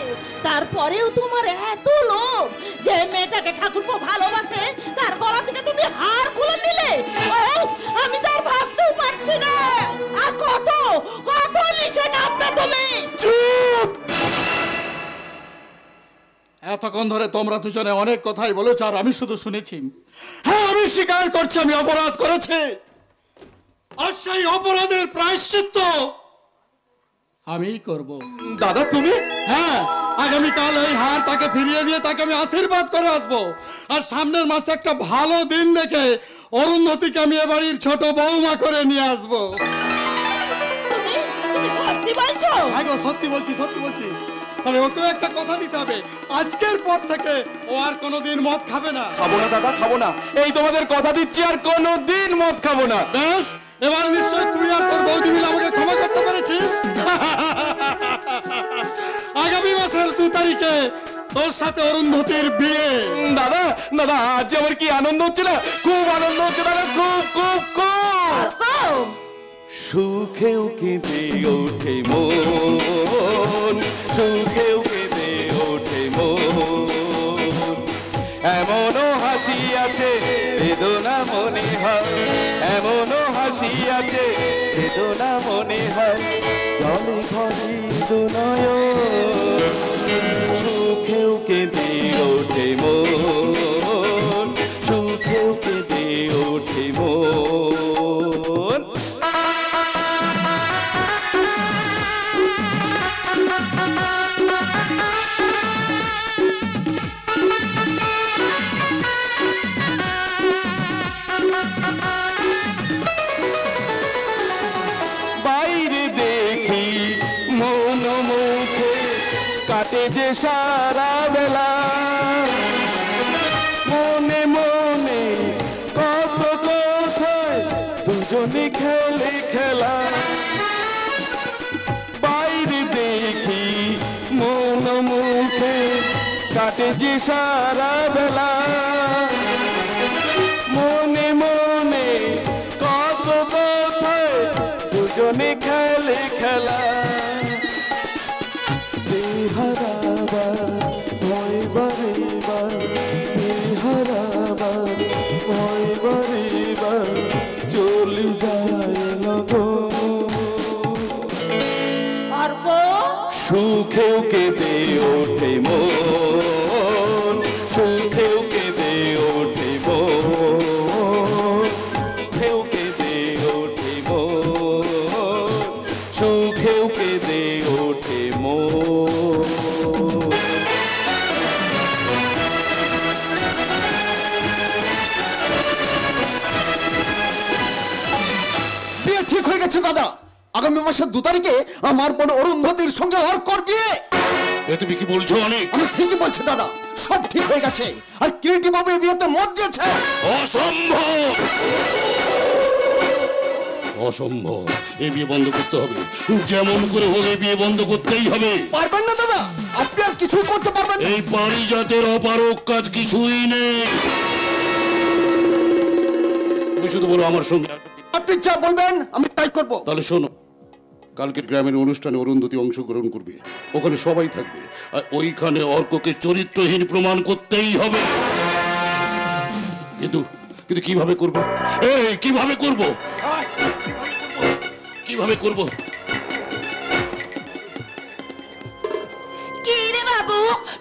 তারপরেও তোমার এত লোভ যে মেয়েটাকে ঠাকুরপো ভালোবাসে তার গলা থেকে তুমি হার খুলে দিলে। আমি তার ভাবতেও পারছি না। আর কত কত নিচে নামবে তুমি? চুপ! এতক্ষণ ধরে তোমরা দুজনে অনেক কথাই বলেছ আর আমি শুধু শুনেছি। হ্যাঁ, আমি স্বীকার করছি আমি অপরাধ করেছি, আর সেই অপরাধের প্রায়শ্চিত্ত আমিই করব। দাদা তুমি? হ্যাঁ, আগামীকাল এই হার তাকে ফিরিয়ে দিয়ে তাকে আমি আশীর্বাদ করে আসবো। আর সামনের মাসে একটা ভালো দিন দেখে অরুন্ধতিকে আমি এ বাড়ির ছোট বৌমা করে নিয়ে আসবো। তুমি সত্যি বলছো? হ্যাঁ গো, সত্যি বলছি। তাহলে ওকে একটা কথা দিতে হবে, আজকের পর থেকে ও আর কোনোদিন মদ খাবে না। খাবো না দাদা, খাবো না। এই তোমাদের কথা দিচ্ছি, আর কোনোদিন মদ খাবো না। বেশ, এবার নিশ্চয় তুই আর তোর বৌদি মিলে আমাকে ক্ষমা করতে পেরেছিস। আগামী মাসের 2 তারিখে তোর সাথে অরুন্ধতির বিয়ে। দাদা দাদা, আজ আমার কি আনন্দ হচ্ছে না, খুব আনন্দ হচ্ছে দাদা, খুব খুব খুব। সুখেও কেঁদে ওঠে মন, সুখেও কেঁদে ওঠে মন, এমনও হাসি আছে বেদনা মনে হয়, এমনও হাসি আছে বেদনা মনে হয়, জলে ঘরে দুনয়ন, সুখেও কেঁদে ওঠে মন, সুখেও কেঁদে ওঠে মন। বাইরে দেখি মন মুখে কাটে যে সারা বেলা, মনে মনে কত কথায় দুজনে খেলে খেলা। বাইরে দেখি মন মুখে কাটে যে সারা বেলা, মনে মনে কত কথায় দুজনে খেলে খেলা। বেহারাবার ভয় বারেবার, বেহারাবার ভয় বারেবার চলে যায় লগন। সুখেও কেঁদে ওঠে মন, সুখেও কেঁদে ওঠে মন, সুখেও কেঁদে ওঠে মন, সুখেও কেঁদে ওঠে মন। বিয়ে ঠিক হয়ে গেছে দাদা, আগামী মাসের 2 তারিখে আমার বোন অরুন্ধতির সঙ্গে অর্কর বিয়ে। এ তুমি কি বলছো? অনেক আমি ঠিকই বলছি দাদা, সব ঠিক হয়ে গেছে। আর কিরিটি বাবু এই বিয়েতে মত দিয়েছে। অসম্ভব, অসম্ভব, এই বিয়ে বন্ধ করতে হবে, যেমন করে হোক এই বিয়ে বন্ধ করতেই হবে। পারবেন না দাদা, আপনি আর কিছুই করতে পারবেন না। এই পারিজাতের অপারক কাজ কিছুই নেই। তুমি শুধু বলো আমার সঙ্গে। আপনি যা বলবেন আমি তাই করব। তাহলে শোনো, কালকের গ্রামের অনুষ্ঠানে অরুন্ধতী অংশগ্রহণ করবে, ওখানে সবাই থাকবে, আর ওইখানে অর্ককে চরিত্রহীন প্রমাণ করতেই হবে। কিন্তু কিন্তু কিভাবে করব? এই কিভাবে করব? কিভাবে করব? কি রে বাবু,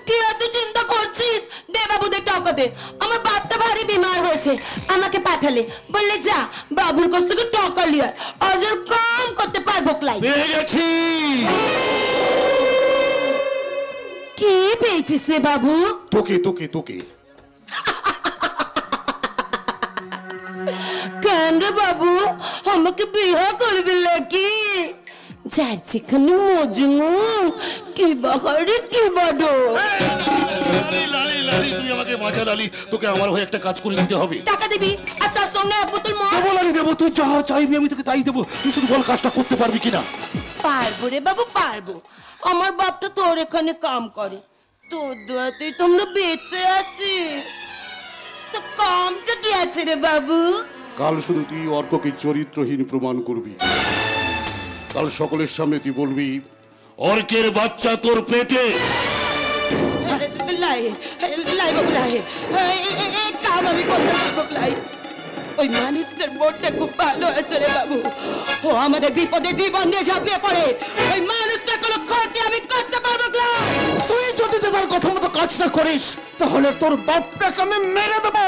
কি এত চিন্তা করছিস? দে বাবুদের টাকা দে, আমার বাপটা ভারী বিমার হয়েছে, আমাকে পাঠালে, বললে যা বাবুর কাছ থেকে টাকা লিয়ে আজ আর কাম করতে পারবো ক্লাই। পেয়ে গেছি। কি পেয়েছিস রে বাবু? তোকে তোকে তোকে। কেন রে বাবু, আমাকে বিয়ে করবি নাকি? যার যেখানে মজনু কি বাহারে কি বড়। লালি লালি লালি তুই আমাকে বাঁচা লালি, তোকে আমার হয়ে একটা কাজ করে দিতে হবে। টাকা দিবি আর তার সঙ্গে এক বোতল মদ। দেবো লালি দেবো, তুই যা চাইবি আমি তোকে তাই দেবো, তুই শুধু বল কাজটা করতে পারবি কিনা। পারবো রে বাবু পারবো, আমার বাপটা তোর এখানে কাম করে, তোর দোয়াতেই তো আমরা বেঁচে আছি। তো কামটা কি আছে রে বাবু? কাল শুধু তুই অর্ককে চরিত্রহীন প্রমাণ করবি। কাল সকলের সামনে তুই বলবি অর্কের বাচ্চা তোর পেটে। লাই লাই বাবু লাই, কাম আমি করতে পারবো লাই। ওই মানুষটার মনটা খুব ভালো আছে রে বাবু, ও আমাদের বিপদে জীবন দিয়ে ঝাঁপিয়ে পড়ে, ওই মানুষটার কোনো ক্ষতি আমি করতে পারবো না। তুই যদি তার কথা মতো কাজ না করিস তাহলে তোর বাপটাকে আমি মেরে দেবো,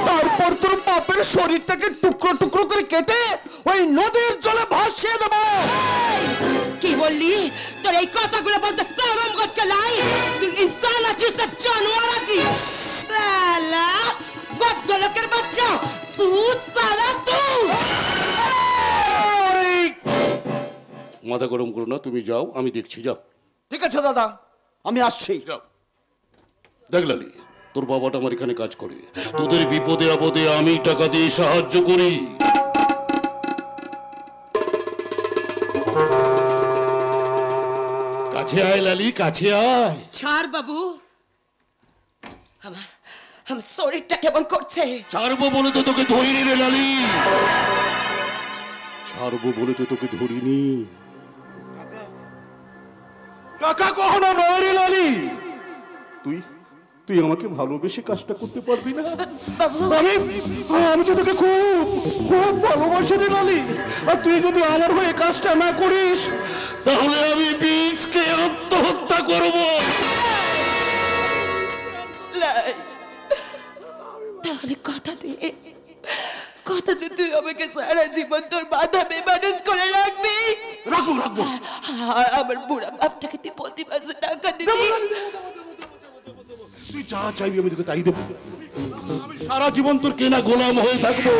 তারপর তোর বাপের শরীরটাকে টুকরো টুকরো করে কেটে ওই নদীর জলে ভাসিয়ে দেবো। কি বললি? তোর এই কথাগুলো বলতে শরম করছে লাই? তুই ইনসান আছিস না জানোয়ার আছিস? শালা বদ্ধ লোকের বাচ্চা, তুই শালা তুই। মাথা গরম করো না, তুমি যাও, আমি দেখছি। যাও। ঠিক আছে দাদা, আমি আসছি। যাও। দেখ লালি, তোর বাবাটা আমার এখানে কাজ করে, তোদের বিপদে আপদে আমি টাকা দিয়ে সাহায্য করি। কাছে আয় লালি, কাছে আয়। ছাড় বাবু, আমার আমার শরীরটা কেমন করছে। ছাড়বো বলে তো তোকে ধরিনি রে লালি, ছাড়বো বলে তো তোকে ধরিনি। টাকা কখনো নয় রে লালি, তুই তুই আমাকে ভালোবেসে কাজটা করতে পারবি না। আমি তো তোকে খুব খুব ভালোবাসি রে লালি, আর তুই যদি আমার হয়ে কাজটা না করিস তাহলে আমি বীজকে আত্মহত্যা করব। তাহলে কথা দে তুই আমাকে সারা জীবন তোর বাধা বেমানুষ করে রাখবি। রাখবো রাখবো। আর আমার বুড়া বাপটাকে তুই প্রতি মাসে টাকা দিবি। তুই যা চাইবি আমি তোকে তাই দেবো, আমি সারা জীবন তোর কেনা গোলাম হয়ে থাকবো।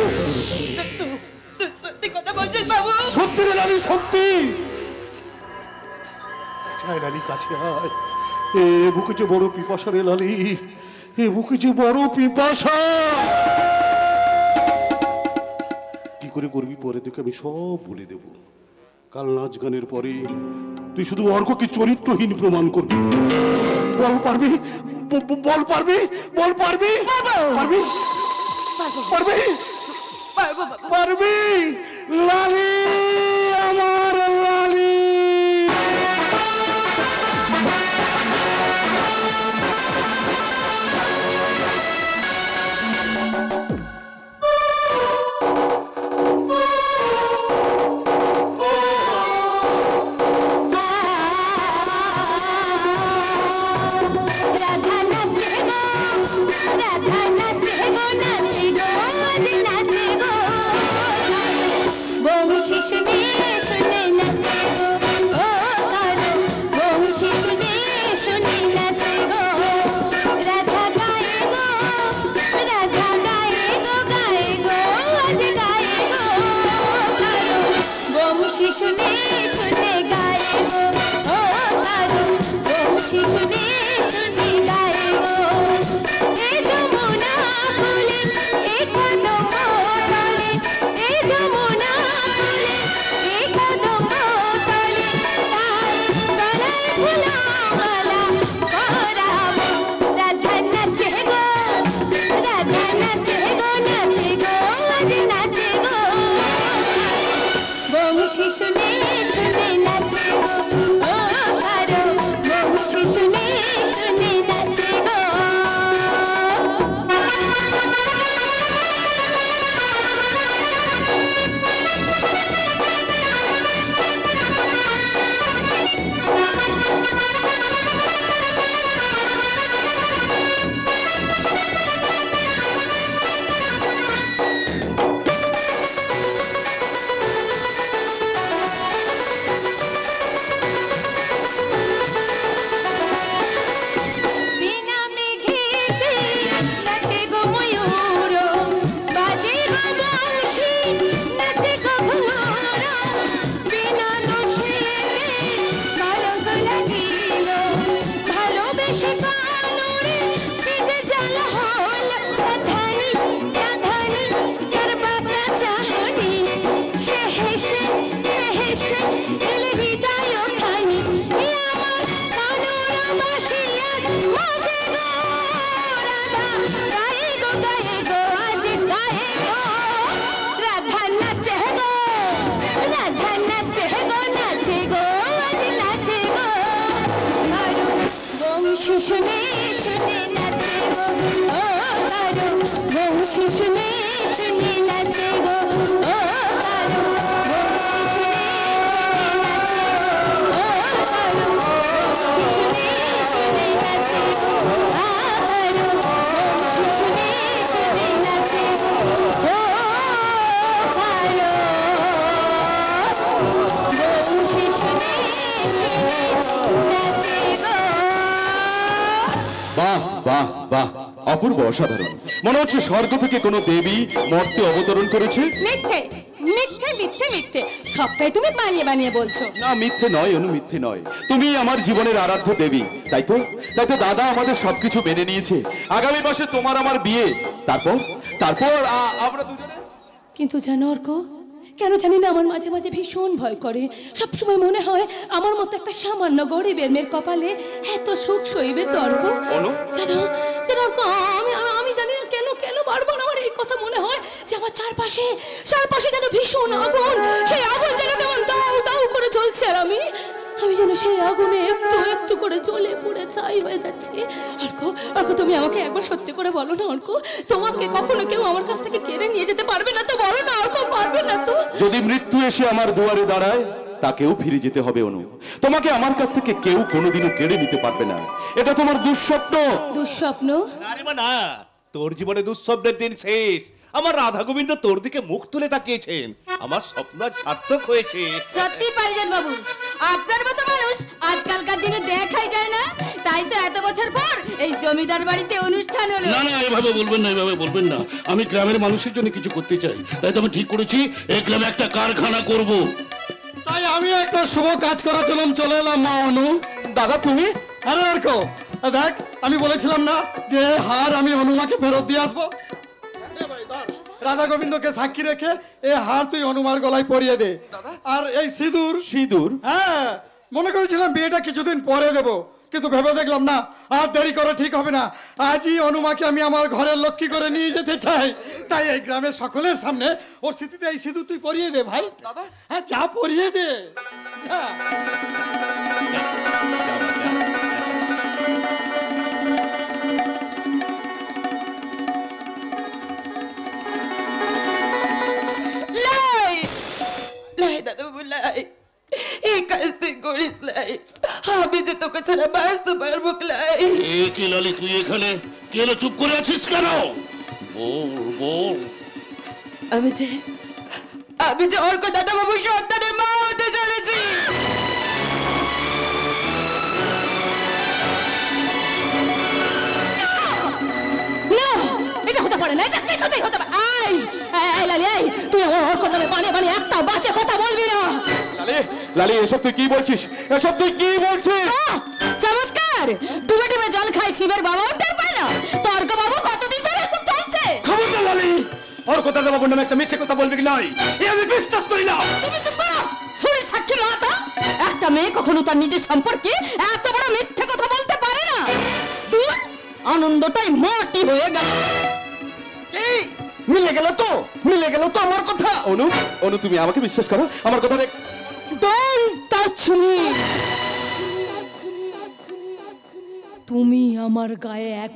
তুই সত্যি কথা বলছিস বাবু? সত্যি রে লালি, সত্যি। কাছে আয় লালি, কাছে আয়। এ বুকে যে বড় পিপাসা রে লালি, এ বুকে যে বড় পিপাসা। কি করে করবি পরে তোকে আমি সব বলে দেব। কাল নাচ গানের পরে তুই শুধু অর্ককে চরিত্রহীন প্রমাণ করবি। বল পারবি? বল পারবি? বল পারবি? পারবি? পারবি? পারবি? লালি, আমার লালি। শিশু শুনে শুনে নাচে গো ও কারু বংশী শুনে শুনে নাচে গো ও কারু বংশী শুনে শুনে নাচে গো ও কারু বংশী শুনে শুনে নাচে গো। বাহ বাহ বাহ, অপূর্ব, অসাধারণ। মনে হচ্ছে স্বর্গ থেকে কোনো দেবী মর্তে অবতরণ করেছে। মিথ্যে মিথ্যে মিথ্যে মিথ্যে, সবটাই তুমি বানিয়ে বানিয়ে বলছো। না, মিথ্যে নয় অনু, মিথ্যে নয়। তুমি আমার জীবনের আরাধ্য দেবী, তাই তো? তাই তো দাদা আমাদের সবকিছু মেনে নিয়েছে। আগামী মাসে তোমার আমার বিয়ে, তারপর তারপর আমরা দুজনে। কিন্তু জানো অর্ক, কেন জানি না আমার মাঝে মাঝে ভীষণ ভয় করে। সবসময় মনে হয় আমার মতো একটা সামান্য গরিবের মেয়ের কপালে এত সুখ সইবে তো অর্ক। অনু? জানো জানো অর্ক, আমি আমি জানি না কেন কেন বারবার আমার এই কথা মনে হয় যে আমার চারপাশে যেন ভীষণ আগুন, সেই আগুন যেন কেমন দাউ দাউ করে জ্বলছে, আর আমি যেন সেই আগুনে একটু একটু করে জ্বলে পুড়ে ছাই হয়ে যাচ্ছি। অর্ক অর্ক, তুমি আমাকে একবার সত্যি করে বলো না অর্ক, তোমাকে কখনো কেউ আমার কাছ থেকে কেড়ে নিয়ে যেতে পারবে না তো? বলো না অর্ক, পারবে না তো? যদি মৃত্যু এসে আমার দুয়ারে দাঁড়ায়, তাকেও ফিরে যেতে হবে অনু। তোমাকে আমার কাছ থেকে কেউ কোনোদিনও কেড়ে নিতে পারবে না। এটা তোমার দুঃস্বপ্ন। দুঃস্বপ্ন? আরে মা না, তোর জীবনে দুঃস্বপ্নের দিন শেষ। আমার রাধা গোবিন্দ তোর দিকে মুখ তুলে তাকিয়েছেন, আমার স্বপ্ন আজ সার্থক হয়েছে। সত্যি পারিজাত বাবু, আপনার মতো মানুষ আজকালকার দিনে দেখাই যায় না, তাই তো এত বছর পর এই জমিদার বাড়িতে অনুষ্ঠান হলো। না না, এভাবে বলবেন না, এভাবে বলবেন না। আমি গ্রামের মানুষের জন্য কিছু করতে চাই, তাই তো আমি ঠিক করেছি এই গ্রামে একটা কারখানা করব। তাই আমি একটা শুভ কাজ করার জন্য চলে এলাম মা অনু। দাদা তুমি? আরে আর কো, দেখ আমি বলেছিলাম না যে হার আমি অনুমাকে ফেরত দিয়ে আসবো। রাধা গোবিন্দকে সাক্ষী রেখে এই হার তুই অনুমার গলায় পরিয়ে দে। আর এই সিঁদুর, সিঁদুর? হ্যাঁ, মনে করেছিলাম বিয়েটা কিছুদিন পরে দেব, কিন্তু ভেবে দেখলাম না, আর দেরি করে ঠিক হবে না। আজই অনুমাকে আমি আমার ঘরের লক্ষ্মী করে নিয়ে যেতে চাই। তাই এই গ্রামের সকলের সামনে ওর স্মৃতিতে এই সিঁদুর তুই পরিয়ে দে ভাই। দাদা, হ্যাঁ, যা পরিয়ে দে, যা। এই কাজ তুই করিস লাই, আমি যে তোকে ছাড়া বাঁচতে পারবো লাই। এ কি লালি, তুই এখানে কেন চুপ করে আছিস কেন? বল বল। আমি যে অর্ক দাদা বাবু সন্তানের মা হতে চলেছি। এটা হতে পারে না, এটা কিছুতেই হতে পারে। লালি, তুই আমার অর্ক নামে বানিয়ে বানিয়ে একটা বাজে কথা বলবি না। লালি, এসব তুই কি বলছিস? এসব তুই কি বলছিস? চমৎকার, ডুবে ডুবে জল খায় শিবের বাবা, টের পায় না? তর্ক বাবু কতদিন ধরে এসব চলছে? খবরদার লালি, ওর কথা বাবুর নামে একটা মিথ্যে কথা বলবি কি নয়, এ আমি বিশ্বাস করি না। তুমি চুপ করো, ছুরির সাক্ষী মাতা। একটা মেয়ে কখনো তার নিজের সম্পর্কে এত বড় মিথ্যে কথা বলতে পারে না। তুই আনন্দটাই মাটি হয়ে গেল। এই মিলে গেল তো আমার কথা। অনু, অনু তুমি আমাকে বিশ্বাস করো, আমার কথা। Don't touch me! তুমি আমার গায়ে এক